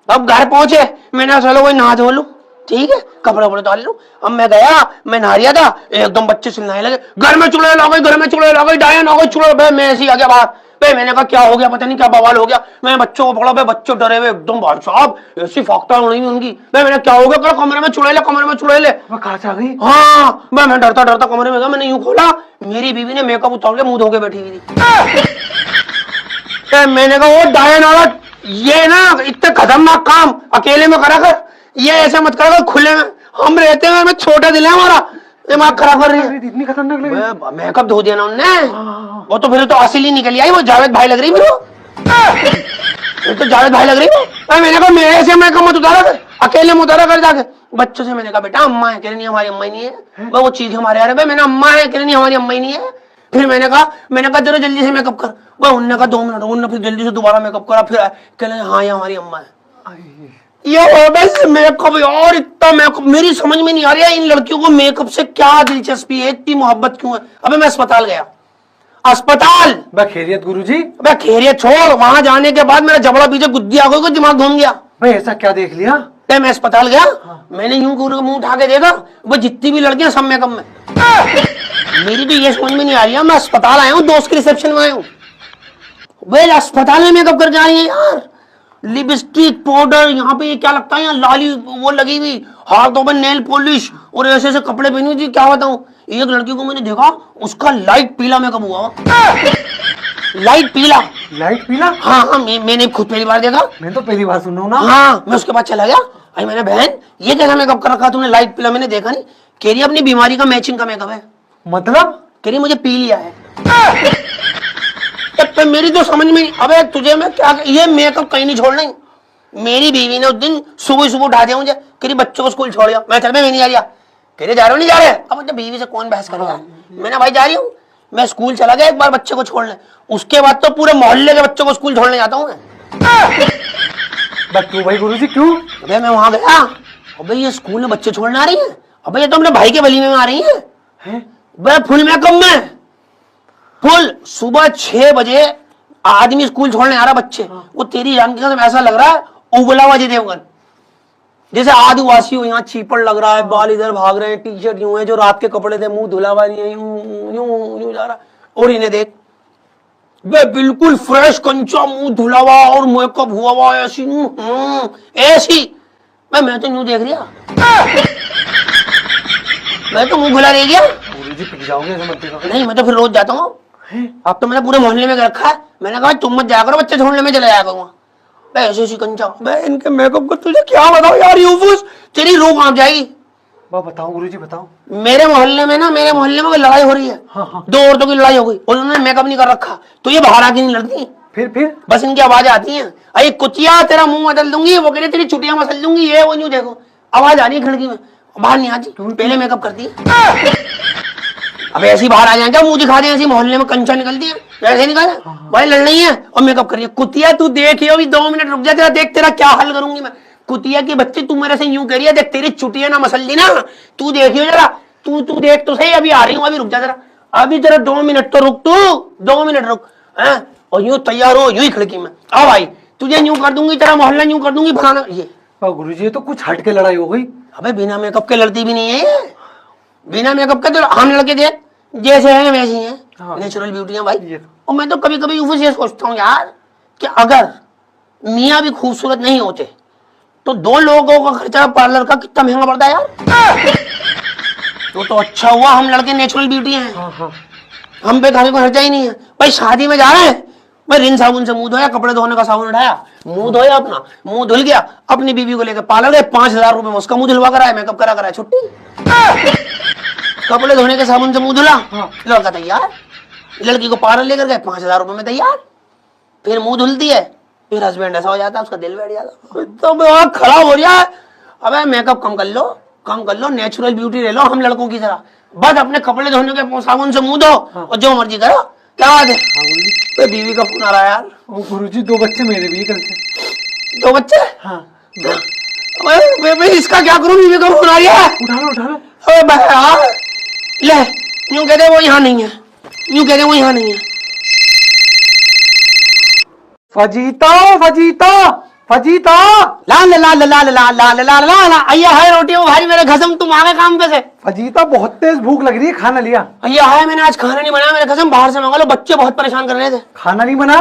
अब घर पहुंचे, मैंने चलो कोई नहा धो लूं, ठीक है कपड़े वपड़े डाल लूं। अब मैं गया, मैं नहा रहा था, एकदम बच्चे चिल्लाने लगे घर में चुड़ैल आ गई, घर में चुड़ैल आ गई, डायन आ गई चुड़ैल। मैं ऐसे ही आ गया बाहर। मैंने कहा क्या हो गया, पता नहीं क्या बवाल हो गया। मैंने बच्चों को पकड़ा, बच्चे डरे हुए एकदम। भाई साहब ऐसी फाकता उड़ी उनकी। मैंने क्या हो गया, कमरे में चुड़ैल है, कमरे में चुड़ैल है। कहाँ से आ गई? हाँ मैं डरता डरता कमरे में गया। मैंने यूं खोला, मेरी बीवी ने मेकअप उतार के मुंह धो के बैठी हुई थी। मैंने कहा वो डायन औरत, ये ना इतने खतरनाक काम अकेले में करा कर, ये ऐसे मत करा कर खुले में। हम रहते हैं, मैं छोटा दिल है हमारा, दिमाग खराब कर रही है। इतनी खतरनाक लग रही? मेकअप धो दिया ना उनने। वो तो फिर तो असली निकली आई, वो जावेद भाई लग रही फिर तो जावेद भाई लग रही है। मैंने कहा मेरे ऐसे मेकअप मत उतारा कर, अकेले में उतारा कर जाके बच्चों से। मैंने कहा बेटा अम्मा है, कह रही नहीं हमारी अम्मा ही नहीं है। वो चीज हमारे यार है। मैंने अम्मा है, कह रही नहीं हमारी अम्मा ही नहीं है। फिर मैंने कहा जरा जल्दी से मेकअप कर। वो उन्होंने कहा 2 मिनट। उन्होंने फिर जल्दी से दोबारा मेकअप करा। फिर कह रहे हाँ ये हमारी अम्मा है। ये हो बस मेकअप यार, इतना मेकअप मेरी समझ में नहीं आ रहा है। इन लड़कियों को मेकअप से क्या दिलचस्पी है, इतनी मोहब्बत क्यों है। अबे मैं अस्पताल गया, अस्पताल। खैरियत गुरुजी? अबे खैरियत छोड़, वहां जाने के बाद मेरा जबड़ा पीछे गुद्दी आ गई, दिमाग घूम गया। भाई ऐसा क्या देख लिया? मैं अस्पताल गया, मैंने यूं मुंह उठा के देखा, वो जितनी भी लड़कियां सब मेकअप में। मेरी तो ये समझ में नहीं आ रही है। मैं अस्पताल आया हूँ, दोस्त के रिसेप्शन में आया हूँ, वे अस्पताल में मेकअप करके आ रही है यार। लिपस्टिक पाउडर, यहाँ पे ये क्या लगता है, यहाँ लाली वो लगी हुई, हाथों में नेल पॉलिश, और ऐसे ऐसे कपड़े पहनी हुई थी। क्या बताऊं, एक लड़की को मैंने देखा, उसका लाइट पीला मेकअप हुआ। लाइट पीला? लाइट पीला? हाँ मैंने खुद पहली बार देखा। मैं तो पहली बार सुन रहा हूँ ना। हाँ मैं उसके बाद चला गया। अरे मैंने बहन ये कैसा मेकअप कर रखा तूने, लाइट पीला, मैंने देखा नहीं। कह रही अपनी बीमारी का मैचिंग का मेकअप है। मतलब? कह रही मुझे पी लिया है। तो मेरी तो समझ में नहीं। अबे तुझे मैं क्या, ये मेकअप कहीं नहीं छोड़ना। मेरी बीवी ने उस दिन सुबह सुबह उठा दिया मुझे, कह रही बच्चों को स्कूल छोड़ दिया। मैं चल मैं नहीं जा रहा। कह रही जा रहे हो नहीं जा रहे। अब तो बीवी से कौन बहस करेगा। मैंने भाई जा रही हूँ। मैं स्कूल चला गया एक बार बच्चे को छोड़ने, उसके बाद तो पूरे मोहल्ले के बच्चों को स्कूल छोड़ने जाता हूँ मैं। क्यों भाई गुरुजी क्यों? अबे मैं वहां गया, अबे ये स्कूल में बच्चे छोड़ने आ रही है। अबे ये तो अपने भाई के वलीमे में आ रही है। फुल मेकअप में, फुल सुबह 6 बजे आदमी स्कूल छोड़ने आ रहा बच्चे। वो तेरी जान की कसम ऐसा लग रहा है उबला हुआ अजय देवगन, जैसे आदिवासी हो। यहाँ चीपड़ लग रहा है, बाल इधर भाग रहे हैं, टी शर्ट यूं है, जो रात के कपड़े थे मुंह धुला हुआ नहीं है, यूं यूं यूं जा रहा। और इन्हें देख वे बिल्कुल फ्रेश कंचा, मुंह धुला हुआ और मेकअप हुआ हुआ ऐसी ऐसी। मैं तो यूं देख रहा, मैं तो मुंह खुला रह गया। गुरुजी पिट जाओगे ऐसे मत देखो। नहीं मैं तो फिर रोज जाता हूँ। अब तो मैंने पूरे मोहल्ले में रखा है। मैंने कहा तुम मत जाया करो, बच्चे छोड़ने में चले जाया करूंगा। ऐसे शिकंजा, मैं इनके मेकअप को तुझे क्या बताऊं यार यूफुस, तेरी रूह कांप जाएगी। बताओ गुरुजी बताओ। मेरे मोहल्ले में कोई लड़ाई हो रही है। हाँ। दो औरतों की लड़ाई हो गई, उन्होंने मेकअप नहीं कर रखा, तो ये बाहर आके नहीं लड़ती, फिर बस इनकी आवाज आती है, अरे कुचिया तेरा मुंह मसल दूंगी, वो कह रही तेरी चुटियां मसल दूंगी, ये वो यूं देखो आवाज आ रही है खिड़की में, बाहर नहीं आती, पहले मेकअप करती है। अब ऐसी बाहर आ जाएंगे, मुंह दिखा दे, ऐसी मोहल्ले में कंचा निकलती है, वैसे निकाले भाई लड़ रही है और मेकअप कर रही है। कुतिया तू देख अभी 2 मिनट रुक जा, तेरा देख तेरा क्या हल करूंगी मैं। कुतिया की बच्ची तू मेरे से यूं कह रही है, देख तेरी चुटिया ना मसल दी ना, तू देखियो जरा, तू देख तो सही, अभी आ रही हूँ, अभी रुक जा जरा, अभी जरा 2 मिनट तो रुक, तू 2 मिनट रुक है, और यूं तैयार हो, यूं ही खिड़की में आ भाई, तुझे यूं कर दूंगी, तेरा मोहल्ला यूं कर दूंगी, फलाना ये। गुरुजी ये तो कुछ हट के लड़ाई हो गई। अबे बिना मेकअप के लड़ती भी नहीं है, बिना मेकअप के तो हम लड़के देख जैसे हैं वैसी हैं, नेचुरल ब्यूटी है भाई। और मैं तो कभी कभी यूं से सोचता हूँ यार कि अगर मियाँ भी खूबसूरत नहीं होते तो 2 लोगों का खर्चा पार्लर का कितना महंगा पड़ता है यार। तो अच्छा हुआ हम लड़के नेचुरल ब्यूटी हैं, हम पे खाने को खर्चा ही नहीं है भाई। शादी में जा रहे हैं भाई, रिन साबुन से मुंह धोया, कपड़े धोने का साबुन उठाया, मुंह धोया, अपना मुंह धुल गया, अपनी बीवी को लेकर पार्लर गए, 5000 रुपए में उसका मुंह धुलवा कराया, मेकअप करा छुट्टी। कपड़े धोने के साबुन से मुंह धुला, लड़का तैयार, लड़की को पार्लर लेकर गए, 5000 रुपए में तैयार, फिर मुंह धुलती है, फिर हस्बैंड ऐसा हो जाता है, उसका दिल बैठ जाता, तो खराब हो रहा है। अबे मेकअप कम कर लो, नेचुरल ब्यूटी ले लो हम लड़कों की तरह, बस अपने कपड़े धोने के साबुन से मुंह धो और जो मर्जी करो, क्या बात है। तो बीवी का फोन आ रहा है यार। गुरुजी 2 बच्चे मेरे भी कल से। 2 बच्चे? हाँ। भाई इसका क्या करूं, बीवी का फोन आ रहा है, उठा लो। अबे भाई यार ले, यूं कहते वो यहाँ नहीं है, यूं कहते वो यहाँ नहीं है। फजीता ला ला ला ला ला ला ला ला ला ला, अय्या है रोटी वो भाई मेरे कसम, तुम आ गए काम पे से। फजीता बहुत तेज भूख लग रही है, खाना लिया? अय्या है मैंने आज खाना नहीं बनाया, मेरे कसम बाहर से मंगा लो, बच्चे बहुत परेशान कर रहे थे। खाना नहीं बना?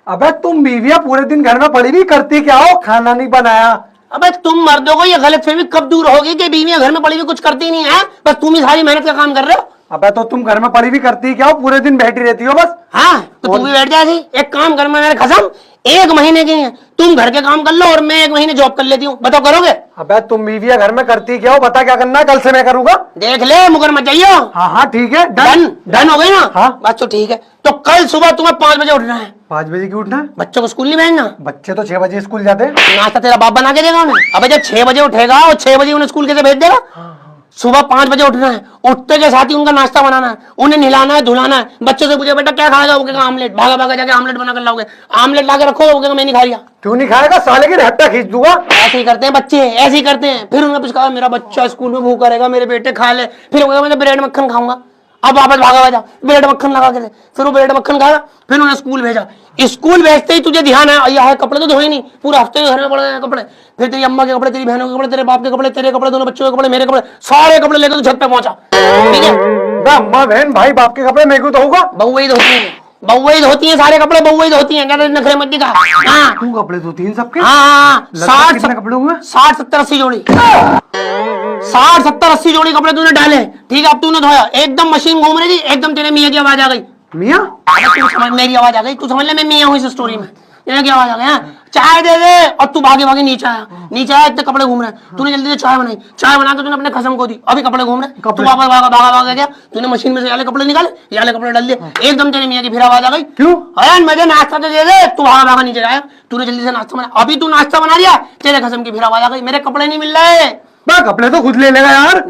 अबे तुम बीवियां पूरे दिन घर में पड़ी हुई करती क्या हो, खाना नहीं बनाया? अबे तुम मर्दों को ये गलतफहमी कब दूर होगी कि बीवियां घर में पड़ी हुई कुछ करती नहीं है, बस तुम ही सारी मेहनत का काम कर रहे हो। अबे तो तुम घर में पड़ी हुई करती क्या हो, पूरे दिन बैठी रहती हो बस? हाँ तो तुम भी बैठ जाए, एक काम कर, मेरे कसम 1 महीने की है, तुम घर के काम कर लो और मैं 1 महीने जॉब कर लेती हूँ, बताओ करोगे? अबे तुम बीवियां घर में करती क्या हो, बता क्या करना है, कल से मैं करूंगा। देख ले मुकर मत जाइयो। हाँ ठीक है, डन हो गई ना? हाँ बस तो ठीक है, तो कल सुबह तुम्हें 5 बजे उठना है। 5 बजे क्यों उठना है? बच्चों को स्कूल नहीं भेजना? बच्चे तो 6 बजे स्कूल जाते हैं। नाश्ता तेरा बाप बना के देगा उन्हें। अबे जब 6 बजे उठेगा और 6 बजे उन्हें स्कूल कैसे भेज देगा? सुबह 5 बजे उठना है, उठते के साथ ही उनका नाश्ता बनाना है, उन्हें नहलाना है, धुलाना है। बच्चों से पूछे बेटा क्या खाएगा, वो कहेगा आमलेट, भागा भागा जाके आमलेट बना कर लाओगे, आमलेट ला के रखो, वो कहेगा मैं नहीं खा रहा। क्यों नहीं खाएगा, साले की हट्टा खींच दूंगा। ऐसे ही करते हैं बच्चे, ऐसे ही करते हैं। फिर उन्हें पूछा मेरा बच्चा स्कूल में भूखा रहेगा, मेरे बेटे खा ले, फिर वो मैं ब्रेड मक्खन खाऊंगा, अब वापस भागा भागा ब्रेड मक्खन लगा के ले, फिर वो ब्रेड मक्खन खाया, फिर उन्हें स्कूल भेजा। स्कूल भेजते ही तुझे ध्यान है यह कपड़े तो धोए नहीं, पूरा हफ्ते घर में पड़े हैं कपड़े, फिर तेरी अम्मा के कपड़े, तेरी बहनों के कपड़े, तेरे बाप के कपड़े, तेरे कपड़े, दोनों बच्चों के कपड़े, मेरे कपड़े, सारे कपड़े लेकर तू छत पे पहुंचा, ठीक है? अम्मा बहन भाई बाप के कपड़े मेरे को तो होगा। बहु ही धोती है सारे कपड़े, बहु ही धोती है, नखरे मत दिखा। हाँ तू कपड़े धोती हैं सबके? हाँ 60 कपड़े हुए? 60 70 80 जोड़ी, 60 70 80 जोड़ी कपड़े तूने डाले, ठीक है? अब तूने धोया, एकदम मशीन घूम रही थी, एकदम तेरे मियाँ की आवाज आ गई। मियाँ? तू समझ, मेरी आवाज आ गई, तू समझ ले मैं मियाँ हूँ इस स्टोरी में। तेरे की आवाज आ गई, चाय दे दे, और तू भागे भागे नीचे आया, इतने कपड़े घूम रहे हैं, तूने जल्दी से चाय बनाई, चाय बना के तूने अपने खसम को दी, अभी कपड़े घूम रहे हैं, तू वापस भागा भागा भागा गया, तूने मशीन में से याले कपड़े निकाले, याले कपड़े डाल दिए, एकदम तेरे मियाँ की फिर आवाज आ गई। क्यों? अरे मुझे नाश्ता तो दे दे, तू भागा भागा नीचे आया, तूने जल्दी से नाश्ता बना, अभी तू नाश्ता बना दिया, तेरे खसम की फिर आवाज आ गई, मेरे कपड़े नहीं मिल रहे। कपड़े तो खुद ले लेगा यार।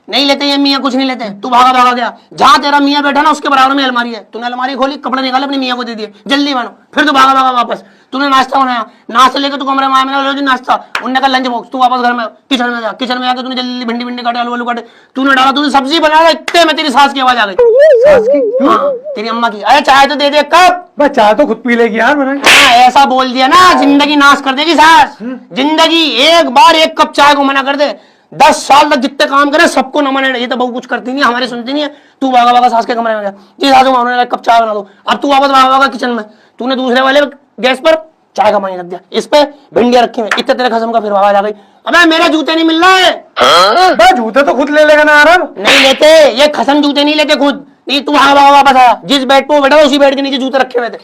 नहीं लेते ये मियाँ, कुछ नहीं लेते, तू भागा भागा गया, जहाँ तेरा मियाँ बैठा ना उसके बराबर में अलमारी है, तूने अलमारी खोली, कपड़े निकाले, अपनी मियाँ को दे दिए, जल्दी बनो, फिर तू भागा भागा वापस, तूने नाश्ता बनाया, नाश्ता लेकर तू कमरे में आया, मैंने नाश्ता, उन्होंने कहा लंच बॉक्स, तू वापस घर में किचन में जा, किचन में आकर तूने जल्दी भिंडी भिंडी काटे, आलू आलू काटे, तूने डाला, तूने सब्जी बनाया, इतने में तेरी सास की आवाज आ गई। सास की? हाँ तेरी अम्मा की, अरे चाय तो दे दे कब। मैं चाय तो खुद पी लेगी यार मैंने। हाँ ऐसा बोल दिया ना, जिंदगी नाश कर देगी सास, जिंदगी। एक बार 1 कप चाय को मना कर दे, 10 साल तक जितने काम करे सबको न मने, ये तो बहू कुछ करती नहीं है, हमारी सुनती नहीं है। तू भागा भागा सास के कमरे में गया, जी सासू माँ ने 1 कप चाय बना दो, अब तू वापस भागा भागा किचन में, तूने दूसरे वाले गैस पर चाय का पानी रख दिया, इस पे भिंडियां रखी हुई, इतने तेरे खसम का फिर आवाज आ गई, अबे मेरे जूते नहीं मिल रहा है। जूते तो खुद ले लेगा ना यार। नहीं लेते, ये खसम जूते नहीं लेते खुद, नहीं तू भागा भागा वापस आया, जिस बेड पे वो बैठा उसी बेड के नीचे जूते रखे हुए थे।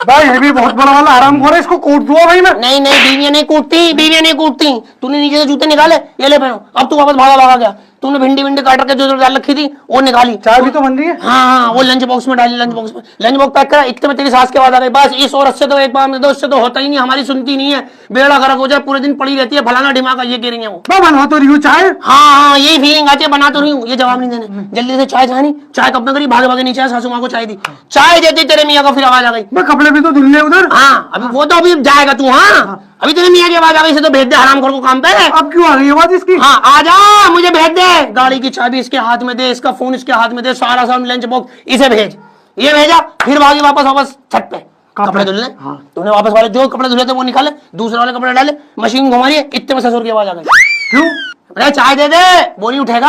भाई ये भी बहुत बड़ा वाला हरामखोर है, इसको कूट दूंगा भाई मैं। नहीं नहीं, बीवियां नहीं कूटती, बीवियां नहीं कूटती। तूने नीचे से जूते निकाले, ये ले पहनो। अब तू वापस भागा भागा गया। तूने भिंडी भिंडी काट के जो डाल रखी थी वो निकाली। चाय भी तो बन रही है। हाँ हाँ, वो लंच बॉक्स में डाली, लंच बॉक्स में, लंच बॉक्स पैक करा। इतने में तेरी सास के बाद आ गई। बस इस औरत से तो एक बार में दो, उससे तो होता ही नहीं, हमारी सुनती नहीं है। बेड़ा गर्क हो जाए, पूरे दिन पड़ी रहती है, फलाना ढिमाका, ये कह रही है वो। मैं बनवा तो रही हूँ चाय। हाँ हाँ, यही फीलिंग आती है, बना तो रही हूँ। ये जवाब नहीं देने, जल्दी से चाय चाहनी। चाय कब तक करी, भागे भागे नीचे आया, सासू माँ को चाय दी। चाय देती तेरे मियाँ को, फिर आवाज आ गई। मैं कपड़े भी तो धुल ले उधर। हाँ, अभी वो तो अभी जाएगा तू। हाँ, अभी तेरे मियाँ की आवाज आ गई, इसे तो भेज दे हरामखोर को काम पे। अब क्यों आ गई ये बात इसकी? हाँ, आजा, मुझे भेज दे। गाड़ी की चाबी इसके हाथ में दे, इसका फोन इसके हाथ में दे, सारा सामान लंच बॉक्स इसे भेज। ये भेजा, फिर भागी वापस वापस छत पे कपड़े धुलने। हाँ। तूने वापस वाले जो कपड़े धुले थे वो निकाले, दूसरे वाले कपड़े डाले, मशीन घुमा रही है। इतने में ससुर की आवाज आ गई। क्यों? अरे चाय दे दे। वो नहीं उठेगा,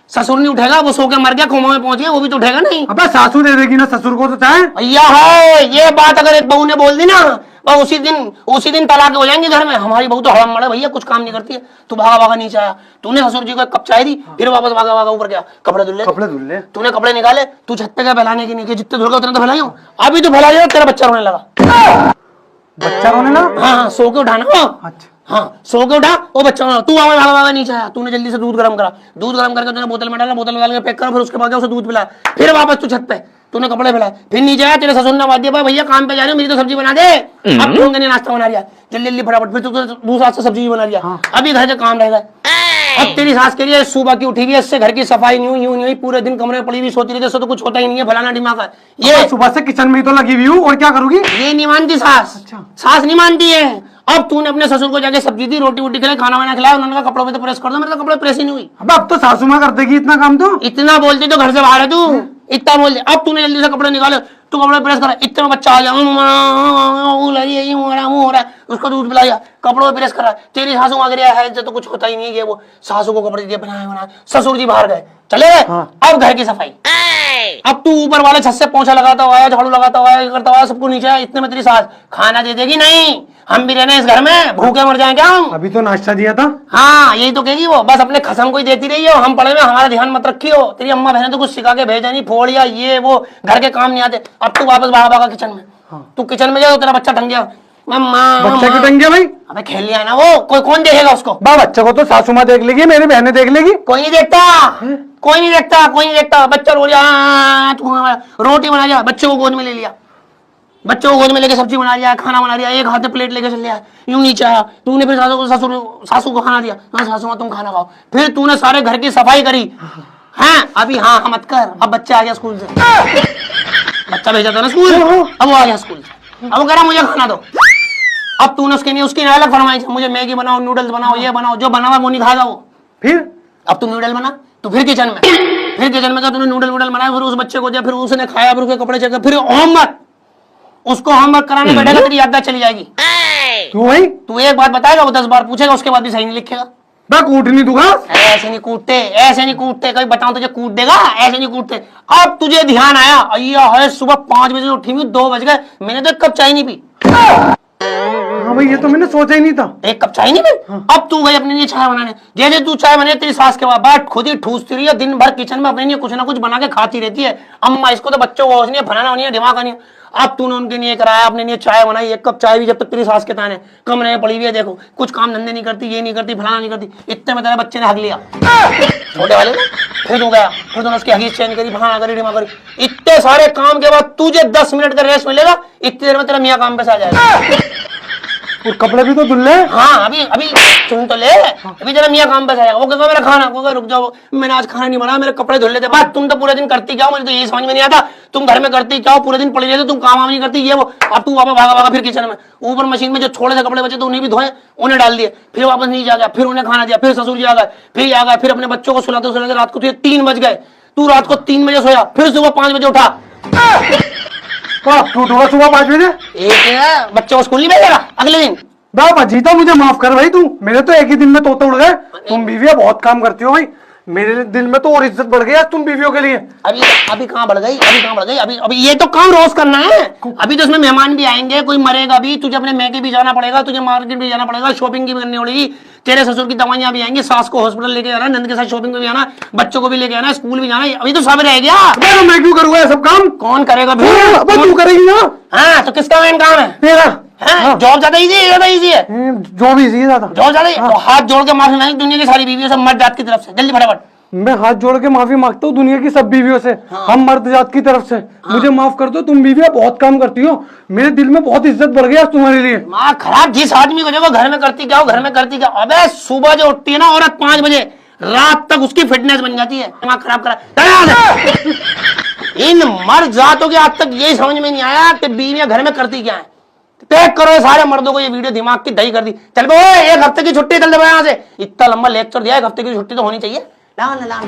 ससुर नहीं उठेगा, वो सो के मर गया, कोमा में पहुंच गया, वो भी तो उठेगा नहीं। अबे सासू दे देगी ना ससुर को तो चाय। भैया है, ये बात अगर एक बहू ने बोल दी ना, वो उसी दिन तलाक हो जाएंगे घर में। हमारी बहू तो हड़म मड़े भैया, कुछ काम नहीं करती है। तू भागा भागा नीचे आया, तूने ससुर जी को एक कप चाय दी, फिर वापस भागा भागा ऊपर गया, कपड़े धुल ले। कपड़े धुल ले। तूने कपड़े निकाले, तू छत पे गया फैलाने की, नहीं जितने धुल गए उतने तो फैलाई हूँ। अभी तो फैला दिया, तेरा बच्चा रोने लगा। बच्चा रोने लगा? हाँ, सो के उठाना। अच्छा। हाँ, सो के उठा, वो बच्चा रोना। तू आवाज भागा भागा नीचे आया, तूने जल्दी से दूध गर्म करा, दूध गर्म करके तूने बोतल में डाला, बोतल में डाल के पैक करा, फिर उसके बाद उसे दूध पिलाया। फिर वापस तू छत पे, तूने कपड़े फैलाए, फिर नीचे आया, तेरे ससुर ने आवाज दिया, भैया काम पे जा रहे हो, मेरी तो सब्जी बना दे। अब तू नहीं नाश्ता बना रहा, जल्दी जल्दी फटाफट, फिर तू दूसरा से सब्जी बना रहा। अभी घर के काम रहेगा। अब तेरी सास के लिए सुबह की उठी हुई है, इससे घर की सफाई नहीं हुई, पूरे दिन कमरे में पड़ी हुई सोती रहती है, तो कुछ होता ही नहीं है, फलाना दिमाग। ये सुबह से किचन में ही तो लगी हुई हूँ, और क्या करूंगी? ये नहीं मानती सास। अच्छा। सास नहीं मानती है। अब तूने अपने ससुर को जाके सब्जी दी, रोटी वोटी खिलाई, खाना वाना खिलाया, उन्होंने कहा कपड़ों में तो प्रेस कर दो, मेरे तो कपड़े प्रेस ही नहीं हुई। अब तो सासू माँ कर देगी इतना काम तो। इतना बोलती तो घर से बाहर है तू, इतना बोल दे। अब तूने जल्दी से कपड़े निकाले, तू कपड़े प्रेस करा, इतने में बच्चा आ गया, मुंह हो रहा है, उसको दूध पिलाया, कपड़ों में प्रेस करा। तेरी सासू आ गया है, तो कुछ होता ही नहीं है। वो सासू को कपड़े दिए, बनाया, ससुर जी बाहर गए, चले गए। अब घर की सफाई। अब तू ऊपर वाले छत से पोंछा लगाता हुआ, झाड़ू लगाता हुआ, करता हुआ, सबको नीचे आया। इतने में तेरी सास खाना दे देगी, नहीं हम भी रहने इस घर में, भूखे मर जाए क्या हम? अभी तो नाश्ता दिया था। हाँ, यही तो कहेगी वो, बस अपने खसम को ही देती रही हो, हम पढ़े में हमारा ध्यान मत रखी हो। तेरी अम्मा बहने तो कुछ सिखा के भेजा नहीं, फोड़िया ये वो, घर के काम नहीं आते। अब तू वापस भागा भागा किचन में। तू किचन में जाओ, तेरा बच्चा ढंग गया। बच्चा क्यों टंग गया भाई? अबे खेल लिया ना वो, कोई कौन देखेगा उसको? बच्चे को तो सासू माँ देख लेगी, मेरी बहनें देख लेगी। कोई नहीं देखता, कोई नहीं देखता, कोई नहीं देखता। बच्चा रो लिया, तू रोटी बना लिया, बच्चे को गोद में ले लिया, बच्चों को गोद में लेके सब्जी बना लिया, खाना बना लिया, एक हाथ में प्लेट लेके चल लिया, यूं नीचे आया। तूने फिर सासू को खाना दिया, हाँ सासू माँ तुम खाना खाओ। फिर तूने सारे घर की सफाई करी। हाँ अभी हाँ मत कर। अब बच्चा आ गया स्कूल से, बच्चा भेजा था ना स्कूल, अब वो आ गया स्कूल से, अब वो कह रहा मुझे खाना दो। अब तूने उसकी अलग फरमाइश, मुझे मैगी बनाओ, नूडल्स बनाओ, ये बनाओ, जो बना हुआ वो नहीं खाएगा वो। फिर अब तू नूडल बना, तो फिर किचन में तूने नूडल बनाया, फिर उस बच्चे को दिया, फिर उसने खाया, फिर उसके कपड़े चेक, फिर होमवर्क, उसको होमवर्क कराने बैठेगा, तेरी याददाश्त चली जाएगी। क्यों भाई? तू एक बात बताएगा, वो 10 बार पूछेगा, उसके बाद भी सही नहीं लिखेगा। मैं कूट नहीं दूंगा। ऐसे नहीं कूटते, ऐसे नहीं कूटते, कभी बताऊं तुझे कूट देगा, ऐसे नहीं कूटते। अब तुझे ध्यान आया, अय्या है सुबह 5 बजे उठी हुई, 2 बज गए, मैंने तो एक कप चाय नहीं पी। हाँ भाई, ये तो मैंने सोचा ही नहीं था। एक कप चाय नहीं पी। अब तू गई अपने लिए चाय बनाने, जैसे तू चाय बने, तेरी सास के बाद खुद ही ठूसती रही है, दिन भर किचन में अपने लिए कुछ ना कुछ बना के खाती रहती है। अम्मा इसको तो बच्चों को नहीं है, फलाना नहीं है, दिमाग नहीं है। अब तूने उनके लिए कराया, अपने लिए चाय बनाई, एक कप चाय भी जब तक तेरी सास के ताने कमरे में पड़ी हुई है, देखो कुछ काम धंधे नहीं करती, ये नहीं करती, फलाना नहीं करती। इतने में तेरे बच्चे ने हक लिया, छोटे वाले ने, फिर तू गया, फिर तूने उसकी हगीज चेंज करी, फलाना करी, दिमाग करी। इतने सारे काम के बाद तुझे 10 मिनट का रेस्ट मिलेगा, इतनी देर में तेरा मियाँ काम पे से आ जाएगा। और कपड़े भी तो धुल ले। हाँ अभी सुन तो ले, अभी जरा मियाँ काम पे जाएगा, वो कहता मेरा खाना, वो रुक जाओ, मैंने आज खाना नहीं बनाया, मेरे कपड़े धुल लेते। बात तुम तो पूरे दिन करती क्या हो, मुझे तो यही समझ में नहीं आता। तुम घर में करती क्या हो, पूरे दिन पड़ी रहती, तुम काम नहीं करती, ये वो। अब तू वापस भागा फिर किचन में, ऊपर मशीन में जो छोड़े से कपड़े बचे तो उन्हें भी धोए, उन्हें डाल दिए, फिर वापस नीचे आ गया, फिर उन्हें खाना दिया, फिर ससुर जी आ गए, फिर अपने बच्चों को सुलाते रात को तुझे 3 बज गए। तू रात को 3 बजे सोया, फिर सुबह 5 बजे उठा। सुबह 5 बजे एक बच्चों को स्कूल नहीं भेजेगा अगले दिन। बाबा जीता, मुझे माफ कर भाई, तू मेरे तो एक ही दिन में तोते उड़ गए। तुम बीवियां बहुत काम करती हो भाई, मेरे दिल में तो और इज्जत बढ़ गई आज तुम बीवियों के लिए। अभी कहाँ बढ़ गई, अभी कहाँ बढ़ गई? अभी अभी ये तो काम रोज करना है। अभी तो इसमें मेहमान भी आएंगे, कोई मरेगा भी, तुझे अपने मैके भी जाना पड़ेगा, तुझे मार्केट भी जाना पड़ेगा, शॉपिंग भी करनी पड़ेगी, तेरे ससुर की दवाइयां भी आएंगी, सास को हॉस्पिटल लेके जाना, नंद के साथ शॉपिंग भी आना, बच्चों को भी लेके आना, स्कूल भी जाना। अभी तो सब रह गया। मैं क्यों करूंगा ये सब काम? कौन करेगा? तू करेगी ना? हाँ, तो किसका मेन काम है? तेरा। जॉब ज्यादा इजी है, ज्यादा इजी है जो भी इजी है ज्यादा। जॉब ज्यादा। तो हाथ जोड़ के माफी मांगी दुनिया की सारी बीवियों से, मर्द जात की तरफ से, जल्दी फटाफट। मैं हाथ जोड़ के माफी मांगता हूँ दुनिया की सब बीवियों से। हम मर्द जात की तरफ से मुझे माफ कर दो। तुम बीवियां बहुत काम करती हो, मेरे दिल में बहुत इज्जत बढ़ गई आज तुम्हारे लिए। माँ खराब, जिस आदमी को देखो घर में करती क्या हो, घर में करती क्या। अबे सुबह जो उठती है ना औरत 5 बजे, रात तक उसकी फिटनेस बन जाती है। दिमाग खराब करा। इन मर्द जातों के आज तक यही समझ में नहीं आया कि बीवियां घर में करती क्या है। पैक करो सारे मर्दों को ये वीडियो, दिमाग की दही कर दी। चल बे, एक हफ्ते की छुट्टी चल दे यहाँ से। इतना लंबा लेक्चर दिया, एक हफ्ते की छुट्टी तो होनी चाहिए। लाल लाल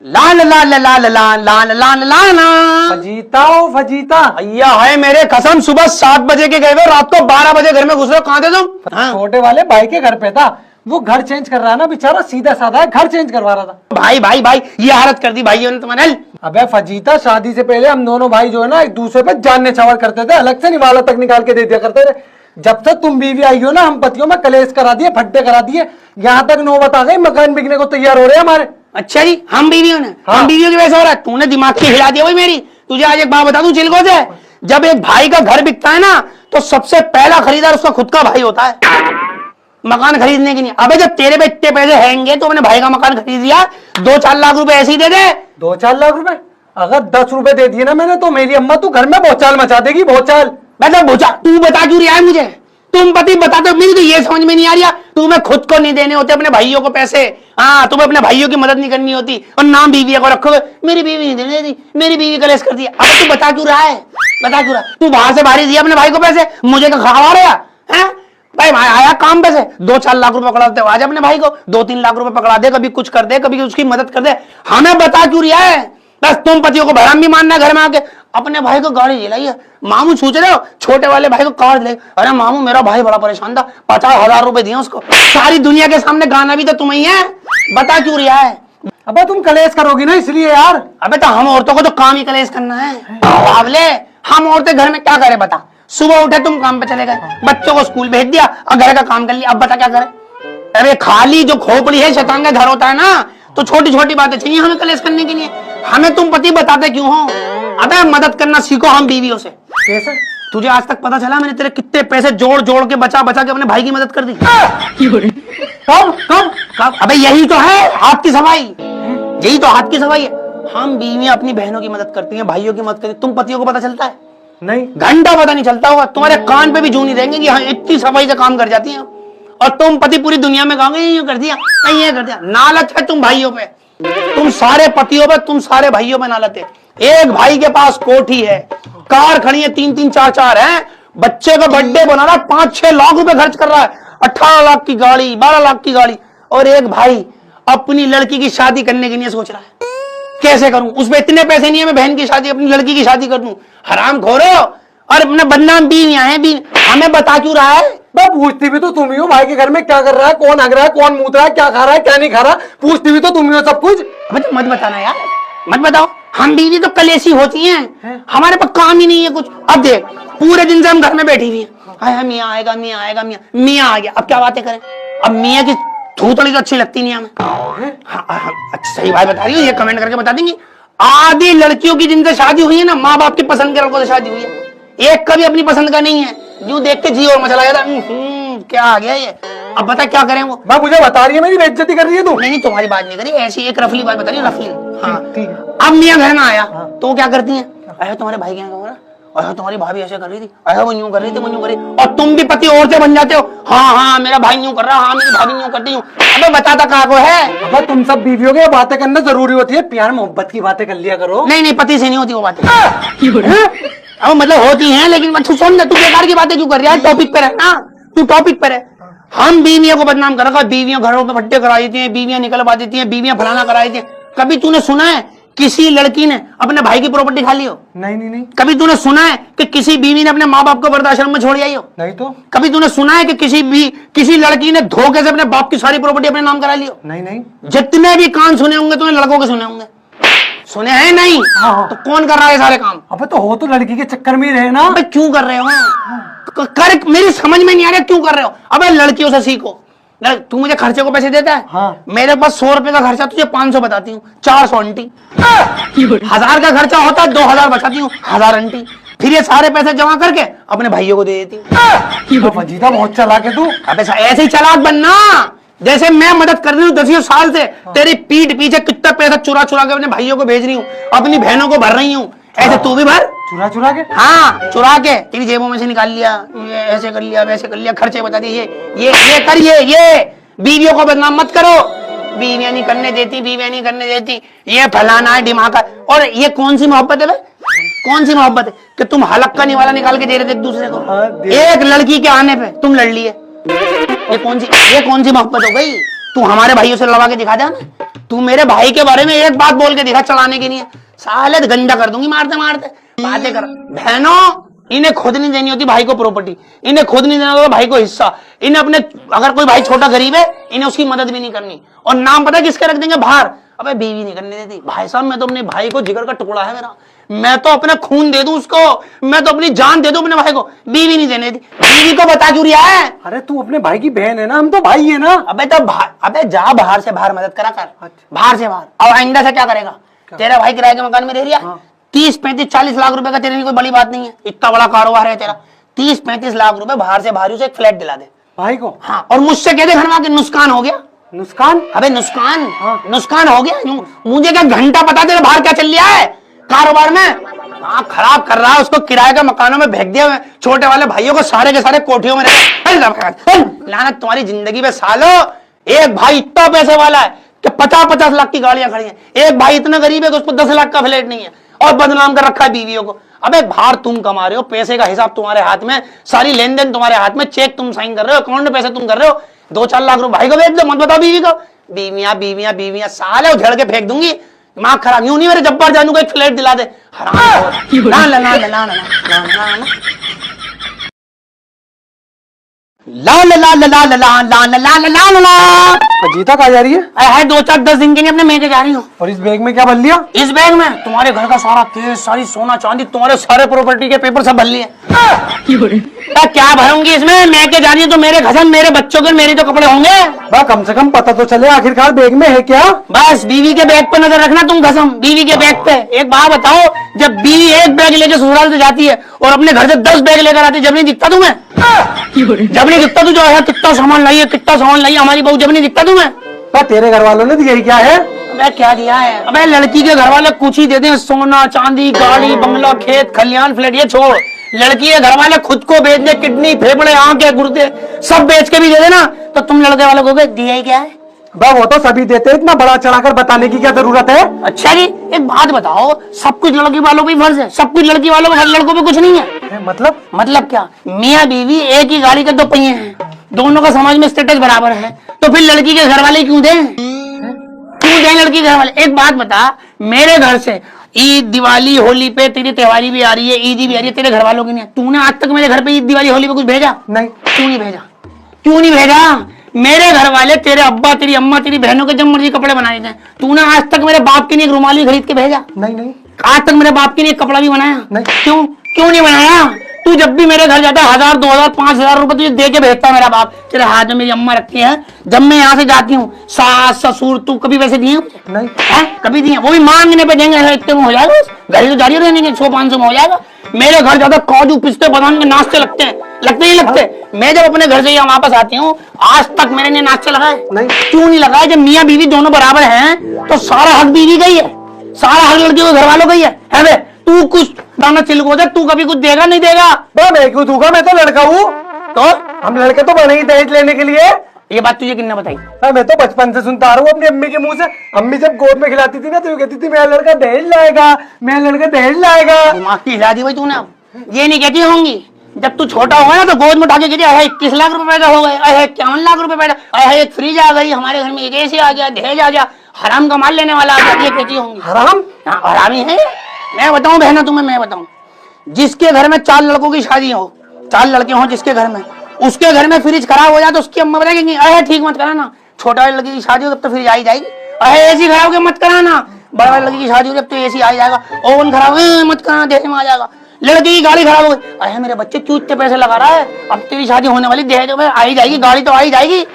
लाल लाल लाल लाल लाल लाल लाल। फजीता हो फजीता। भैया है मेरे कसम, सुबह 7 बजे के गए हुए, रात को 12 बजे घर में घुस रहे हो। कहाँ थे तुम? हाँ। छोटे वाले भाई के घर पे था, वो घर चेंज कर रहा है ना बेचारा, सीधा साधा है, घर चेंज करवा रहा था। भाई भाई भाई, ये हालत कर दी भाइयों ने तुम्हारे। अबे फजीता, शादी से पहले हम दोनों भाई जो है ना एक दूसरे पे जान न्यौछावर करते थे, अलग से निवाला तक निकाल के दे दिया करते थे। जब तक तुम बीवी आई हो ना, हम पतियों में कलेश करा दिए, फट्टे करा दिए, यहाँ तक नौबत आ गई मकान बिकने को तैयार हो रहे हैं हमारे। अच्छा जी, हम बीवियों ने, हाँ। हम बीवियों की वजह से हो रहा है। तूने दिमाग की हिला दिया भाई मेरी। तुझे आज एक बात बता दूं चिलगो से, जब एक भाई का घर बिकता है ना, तो सबसे पहला खरीदार उसका खुद का भाई होता है मकान खरीदने के लिए। अबे जब तेरे पे इतने पैसे हैंगे तो अपने भाई का मकान खरीद लिया, 2-4 लाख रुपए ऐसे ही दे दे। 2-4 लाख रुपए? अगर 10 रुपए दे दिए ना मैंने, तो मेरी अम्मा तू घर में भौचाल मचा देगी, भौचाल। मतलब भूचा, तू बता क्यों रहा है मुझे? तुम पति बताते हो, मेरी तो ये समझ में नहीं आ रहा। तुम्हें खुद को नहीं देने होते अपने भाइयों को पैसे। हाँ, तुम्हें अपने भाइयों की मदद नहीं करनी होती, और नाम बीवी को रखोगे, मेरी बीवी नहीं देने देती, मेरी बीवी कलेश कर दिया। अब तू बता क्यों रहा है? बता क्यों रहा? तू बाहर से बाहर दिया अपने भाई को पैसे, मुझे क्या खवा रहा है? भाई आया काम पे से 2-4 लाख रुपए पकड़ा दे आज अपने भाई को, 2-3 लाख रुपए पकड़ा दे, कभी कुछ कर दे, कभी उसकी मदद कर दे। हमें बता क्यों रहा है? बस तुम पतियों को भरम भी मानना घर में आके। अपने भाई को गाड़ी दिलाई है, मामू सोच रहे हो छोटे वाले भाई को कार दिलाई। अरे मामू मेरा भाई बड़ा परेशान था, 50,000 रुपए दिए उसको। सारी दुनिया के सामने गाना भी तो तुम ही है। बता क्यों रहा है? अबे तुम कलेश करोगी ना इसलिए यार। अबे तो हम औरतों को तो काम ही कलेश करना है। बावले, हम औरतें घर में क्या करें बता? सुबह उठे तुम काम पे चले गए, बच्चों को स्कूल भेज दिया और घर का काम कर लिया। अब बता क्या करें? अरे खाली जो खोपड़ी है शैतान का घर होता है ना, तो छोटी छोटी बातें चाहिए हमें कलेश करने के लिए। हमें तुम पति बताते क्यों हो? अबे मदद करना सीखो हम बीवियों से। कैसे? तुझे आज तक पता चला मैंने तेरे कितने पैसे जोड़ जोड़ के बचा बचा के अपने भाई की मदद कर दी? कब कब कब? अबे यही तो है हाथ की सफाई, यही तो हाथ की सफाई है। हम बीवियां अपनी बहनों की मदद करती हैं, भाइयों की मदद करती हैं। तुम पतियों को पता चलता है? नहीं। घंटा पता नहीं चलता होगा। तुम्हारे कान पे भी जू नहीं देंगे कि हाँ इतनी सफाई से काम कर जाती हैं। और तुम पति पूरी दुनिया में कहोगे ये कर दिया, ये कर दिया। नालत है तुम भाइयों पे, तुम सारे पतियों पे, तुम सारे भाइयों पे नालत है। एक भाई के पास कोठी है, कार खड़ी है, 3-3 4-4 है, बच्चे का बर्थडे बना रहा है, 5-6 लाख रुपए खर्च कर रहा है, 18 लाख की गाड़ी, 12 लाख की गाड़ी। और एक भाई अपनी लड़की की शादी करने के लिए सोच रहा है कैसे करूं, उसमें इतने पैसे नहीं है मैं बहन की शादी, अपनी लड़की की शादी कर दूं। हराम खोरो और अपने बदनाम बीवियां हैं। हमें बता क्यों रहा है? पूछती भी तो तुम ही हो, भाई के घर में क्या कर रहा है, कौन हग रहा है, कौन मूत रहा है, क्या खा रहा है, क्या नहीं खा रहा, पूछती भी तो तुम ही हो सब कुछ। मत बताना यार, मत बताओ। हम बीवी तो कलेशी होती हैं, हमारे पास काम ही नहीं है कुछ। अब देख पूरे दिन से हम घर में बैठी हुई हैं, मियाँ आएगा, मियाँ आएगा, मियाँ आ गया, अब क्या बातें करें? अब मियाँ की थूथड़ी तो अच्छी लगती नहीं हमें। अच्छा सही बात बता रही हो, ये कमेंट करके बता देंगी। आधी लड़कियों की जिनसे शादी हुई है ना, माँ बाप की पसंद के लड़कों से शादी हुई है, एक कभी अपनी पसंद का नहीं है। यूं देख के जी और मचला जाता, क्या आ गया ये। अब बता क्या करें वो? मुझे बता रही है, मेरी बेइज्जती कर रही है तू। नहीं तुम्हारी बात नहीं करी, ऐसी एक रफली बात बता रही, रफली। हाँ ठीक है। अब मियाँ घर में आया तो क्या करती है? अरे तुम्हारे भाई क्या हो रहा, अरे तुम्हारी भाभी ऐसे कर रही थी, अरे वो यूं कर रही थी, वो यूं कर रही। और तुम भी पति और से बन जाते हो। हाँ मेरा भाई यूं कर रहा, हाँ मेरी भाभी यूं करती हूँ। अबे बताता कहाँ को है? अब तुम सब बीवियों के बातें करना जरूरी होती है, प्यार मोहब्बत की बातें कर लिया करो। नहीं पति से नहीं होती वो बातें। अब मतलब होती हैं, लेकिन तू सुन, तू बेकार की बातें क्यों कर रही है? टॉपिक पे रह, तू टॉपिक पे रह। हम बीवियों को बदनाम कर रखा, बीवियां घरों पे फट्टे करा देती हैं, बीवियां निकलवा देती हैं, बीवियां फलाना करा देती हैं। कभी तूने सुना है किसी लड़की ने अपने भाई की प्रॉपर्टी खा ली हो? नहीं नहीं नहीं कभी तूने सुना है कि किसी बीवी ने अपने माँ बाप को वृद्धाश्रम में छोड़ आई हो? नहीं तो कभी तूने सुना है कि किसी लड़की ने धोखे से अपने बाप की सारी प्रॉपर्टी अपने नाम करा ली हो? नहीं नहीं जितने भी कान सुने होंगे तूने लड़कों के सुने होंगे, सुने हैं नहीं? हाँ। तो कौन कर रहा है सारे काम? अबे तो हो तो लड़की के चक्कर में ही रहे ना। अबे क्यों कर रहे हो? कर मेरी समझ में नहीं आ रहा क्यों कर रहे हो? अबे लड़कियों से सीखो। तू मुझे खर्चे को पैसे देता है? हाँ। मेरे पास 100 रुपए का खर्चा तुझे 500 बताती हूँ, 400 आंटी। 1000 का खर्चा होता है 2000 बचाती हूँ, 1000 आंटी। फिर ये सारे पैसे जमा करके अपने भाइयों को दे देती हूँ। फजीता बहुत चालाक है तू। अबे ऐसे ही चालाक बनना, जैसे मैं मदद कर रही हूँ 10 साल से। तेरी पीठ पीछे कितना पैसा चुरा चुरा के अपने भाइयों को भेज रही हूँ, अपनी बहनों को भर रही हूँ, ऐसे तू भी भर। चुरा चुरा के? हाँ, चुरा के तेरी जेबों में से निकाल लिया, ये ऐसे कर लिया, वैसे कर लिया, खर्चे बता दिए, ये कर, ये बीवियों को बदनाम मत करो। बीवियां नहीं करने देती, बीवियां नहीं करने देती, ये फलाना है दिमाग। और ये कौन सी मोहब्बत है भाई? कौन सी मोहब्बत है कि तुम हलक का निवाला निकाल के दे रहे थे एक दूसरे को? एक लड़की के आने पे तुम लड़ लिए। ये कौन सी मोहब्बत हो गई? तू हमारे भाइयों से लड़ा के दिखा दे ना। तू मेरे भाई के बारे में एक बात बोल के दिखा, चलाने की नहीं है, साले गंदा कर दूंगी मारते मारते। बातें कर। बहनों, इन्हें खुद नहीं देनी होती भाई को प्रॉपर्टी, इन्हें खुद नहीं देना होता भाई को हिस्सा। इन्हें अपने, अगर कोई भाई छोटा गरीब है, इन्हें उसकी मदद भी नहीं करनी। और नाम पता है किसके रख देंगे? बाहर। अबे बीवी नहीं करने देती। भाई साहब, मैं तो अपने भाई को, जिगर का टुकड़ा है मेरा, मैं तो अपना खून दे दूं उसको, मैं तो अपनी जान दे दूं अपने भाई को, बीवी नहीं देने देती। बीवी को बता क्यों रिया है? अरे तू अपने भाई की बहन है ना, हम तो भाई है ना। अबे तो अबे जा बाहर से बाहर मदद करा कर, बाहर से बाहर। और आइंदा से क्या करेगा? तेरा भाई किराए के मकान में रह रहा, 30-35-40 लाख रुपए का तेरे लिए कोई बड़ी बात नहीं है, इतना बड़ा कारोबार है तेरा। 30-35 लाख रुपए बाहर से भारी उसे एक फ्लैट दिला दे भाई को। हाँ, और मुझसे कह दे घर में नुकसान हो गया। नुकसान? अबे नुकसान, नुकसान हो गया। मुझे क्या घंटा पता तेरे बाहर क्या चल रहा है कारोबार में? हाँ, खराब कर रहा है उसको, किराए के मकानों में भेज दिया। छोटे वाले भाइयों को सारे के सारे कोठियों में लानत तुम्हारी जिंदगी में। सालो, एक भाई इतना पैसे वाला है कि 50-50 लाख की गाड़ियां खड़ी हैं, एक भाई इतना गरीब है कि उसको 10 लाख का फ्लैट नहीं है, और बदनाम कर रखा है बीवियों को। अबे बाहर तुम कमा रहे हो, पैसे का हिसाब तुम्हारे हाथ में, सारी लेन देन तुम्हारे हाथ में, चेक तुम साइन कर रहे हो, अकाउंट में पैसे तुम कर रहे हो। 2-4 लाख रुपए भाई को भेज दो, मत बताओ बीवी को। बीवियां साले उधेड़ के फेंक दूंगी, दिमाग खराब। यूं नहीं मेरे जब्बार जानू को एक फ्लैट दिला दे, हराम। फजीता कहाँ जा रही है? 2-4-10 दिन के लिए अपने मेके जा रही हूँ। और इस बैग में क्या भर लिया? इस बैग में तुम्हारे घर का सारा केस, सारी सोना चांदी, तुम्हारे सारे प्रॉपर्टी के पेपर सब भर लिए। क्या भरूंगी इसमें? मैं के जानी तो मेरे घसम, मेरे बच्चों के, मेरे तो कपड़े होंगे। कम से कम पता तो चले आखिरकार बैग में है क्या। बस बीवी के बैग पे नजर रखना तुम घसम, बीवी के बैग पे। एक बात बताओ, जब बीवी एक बैग लेके ससुराल से जाती है और अपने घर से 10 बैग लेकर आती है, जब नहीं दिखता तुम्हें? जब नहीं दिखता? तू जो है कितना सामान लाइए, कितना सामान लाइए हमारी बहू, जब नहीं दिखता तुम्हें? तेरे घर वालों ने दिया ही क्या है? अबे क्या दिया है? अबे लड़की के घर वाले कुछ ही देते हैं, सोना चांदी, गाड़ी, बंगला, खेत खलियान, फ्लैट। ये छोड़, लड़की के घर वाले खुद को बेच दे, किडनी, फेफड़े, आंखें, गुर्दे सब बेच के भी दे देना, तो तुम लड़के वालों को दिया ही क्या है? वो तो सभी देते, इतना बड़ा चढ़ाकर बताने की क्या जरूरत है? अच्छा जी, एक बात बताओ, सब कुछ लड़की वालों पे फर्ज है, सब कुछ लड़की वालों पे, लड़कों पे कुछ नहीं है? मतलब क्या? मियाँ बीवी एक ही गाड़ी के 2 पहिए हैं, दोनों का समाज में स्टेटस बराबर है, तो फिर लड़की के घर वाले क्यों दें? क्यों दें लड़की के घर वाले? एक बात बता, मेरे घर से ईद, दिवाली, होली पे तेरी त्योहारी भी आ रही है, ईदी भी आ रही है, तेरे घर वालों की नहीं है। तूने आज तक मेरे घर पे ईद, दिवाली, होली पे कुछ भेजा? नहीं। क्यों नहीं भेजा? क्यों नहीं भेजा? मेरे घर वाले, तेरे अब्बा, तेरी अम्मा, तेरी बहनों के जब मर्जी कपड़े बनाए थे। तूने आज तक मेरे बाप के लिए एक रुमाल भी खरीद के भेजा? नहीं। आज तक मेरे बाप के लिए एक कपड़ा भी बनाया? नहीं। क्यों नहीं बनाया? तू जब भी मेरे घर जाता है 1000, 2000, 5000 रुपए तुझे दे के भेजता मेरा बाप। तेरे हाथ में मेरी अम्मा रखती है, जब मैं यहाँ से जाती हूँ, सास ससुर, तू कभी वैसे दिए? नहीं। कभी दिए? वो भी मांगने पे देंगे, इतने में हो जाएगा, घड़ी तो जारी रहने के 100-500 में हो जाएगा। मेरे घर ज्यादा काजू, पिस्ते, बादाम के नाश्ते लगते हैं, लगते ही लगते। मैं जब अपने घर से यहाँ वापस आती हूँ, आज तक मैंने ने नाश्ते लगाए? नहीं। क्यों नहीं लगाए? जब मियाँ बीवी दोनों बराबर हैं, तो सारा हक बीवी का ही है, सारा हक लड़कियों के घर वालों का ही है। तू कुछ दाना चिल्को दे, तू कभी कुछ देगा नहीं देगा? मैं क्यों दूंगा? मैं तो लड़का हूँ। तो हम लड़के तो बने ही दहेज लेने के लिए। ये बात तुझे किसने बताई? मैं तो बचपन से सुनता आ रहा हूँ अपनी अम्मी के मुंह से। अम्मी जब गोद में खिलाती थी ना, तो कहती थी मेरा लड़का दहेज लाएगा, मेरा लड़का दहेज लाएगा। दिमाग की हिला दी भाई तूने। अब ये नहीं कहती होंगी, जब तू छोटा होगा ना तो गोद में उठा के कहती है 21 लाख रुपए पैदा हो गए, 51 लाख रुपए पैदा, एक फ्रिज आ गई हमारे घर में, एक एसी आ गया, दहेज आ गया, हराम का माल लेने वाला आदमी ये कैसी होंगी? हराम? हाँ, हरामी है। मैं बताऊं बहना तुम्हें, मैं बताऊं, जिसके घर में 4 लड़कों की शादी हो, 4 लड़के हो जिसके घर में, उसके घर में फ्रिज खराब हो जाए तो उसकी अम्मा बताएगी अरे ठीक मत कराना, छोटा वाले लड़के की शादी हो तब तो फ्रिज आ ही जाएगी, अरे एसी खराब हो मत कराना, बड़ा वाले लड़के की शादी हो जब तो एसी आ ही जाएगा, ओवन खराब है मत कराना, दहेज में आ जाएगा, लड़की की गाड़ी खराब हो गई, अरे मेरे बच्चे क्यों इतने पैसे लगा रहा है, अब तेरी शादी होने वाली, दहेज में आ ही जाएगी, गाड़ी तो आ ही जाएगी।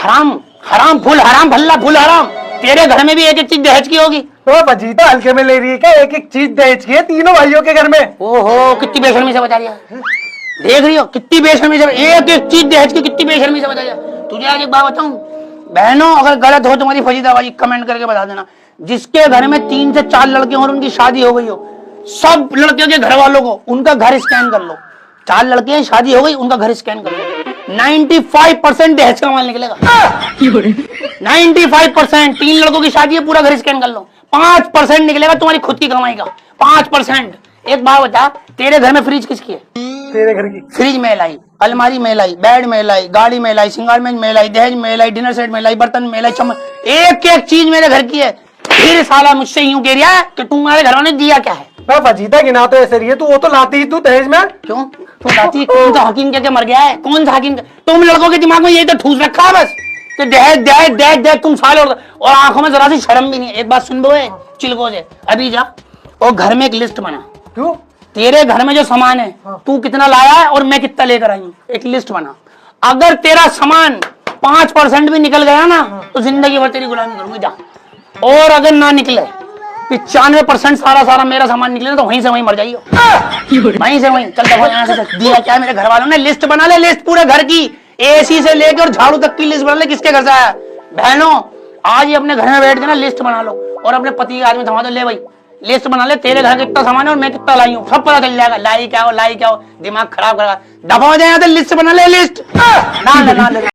हराम, हराम, फुल हराम, भल्ला फुल हराम। तेरे घर में भी एक एक चीज दहेज की होगी। तो फजीता हल्के में ले रही है क्या? एक एक चीज दहेज की है तीनों भाइयों के घर में। ओहो कितनी बेशर्मी से बता दिया, देख रही हो कितनी बेशर्मी से, एक एक चीज दहेज की कितनी बेशर्मी से बता दिया। तुझे आज एक बात बताऊं बहनों, अगर गलत हो तुम्हारी फजीदाबाजी कमेंट करके बता देना। जिसके घर में 3 से 4 लड़के हो और उनकी शादी हो गई हो, सब लड़कियों के घर वालों को उनका घर स्कैन कर लो। 4 लड़के हैं, शादी हो गई, उनका घर स्कैन कर लो, 95% दहेज का माल निकलेगा। 95%। 3 लड़कों की शादी है, पूरा घर स्कैन कर लो, 5% निकलेगा तुम्हारी खुद की कमाई का, 5%। एक बात बता, तेरे घर में फ्रिज किसकी है? तेरे घर की। फ्रिज में लाई, अलमारी में लाई, बेड में लाई, गाड़ी में लाई, सिंगार में लाई, दहेज में लाई, डिनर सेट में लाई, बर्तन में लाई, चम्मच, एक एक चीज मेरे घर की है। फिर साला मुझसे यूं कह रहा है कि तुम्हारे घर ने दिया क्या है? फजीता गिना तो ऐसे रही है तू, वो तो लाती ही तू दहेज में। क्यों तू लाती? कौन सा हकीम क्या मर गया है? कौन सा हकीम? तुम लड़कों के दिमाग में यही तो ठूस रखा है बस कि दहेज दहेज दहेज दहेज, तुम साले, और आंखों में जरा सी शर्म भी नहीं है। एक बात सुन बो चिलको से, अभी जा और घर में एक लिस्ट बना। क्यों? तेरे घर में जो सामान है तू कितना लाया है और मैं कितना लेकर आई हूँ, एक लिस्ट बना। अगर तेरा सामान 5% भी निकल गया ना तो जिंदगी भर तेरी गुलामी करूंगी, जा। और अगर ना निकले 95% सारा मेरा सामान निकले तो वहीं से वहीं मर जाइए, वहीं से वहीं। चल दफा यहाँ से चल। दिया क्या मेरे घर वालों ने? लिस्ट बना ले, लिस्ट पूरे घर की, एसी से लेकर झाड़ू तक की लिस्ट बना ले, किसके घर से आया। बहनों आज ही अपने घर में बैठ के ना लिस्ट बना लो और अपने पति के आदमी थमा दो, ले भाई लिस्ट बना ले, तेरे घर कितना सामान है और मैं कितना लाई हूँ, सब पता चल जाएगा। लाई क्या हो, दिमाग खराब करेगा। दफा हो जाए, लिस्ट बना ले, लिस्ट ना ले।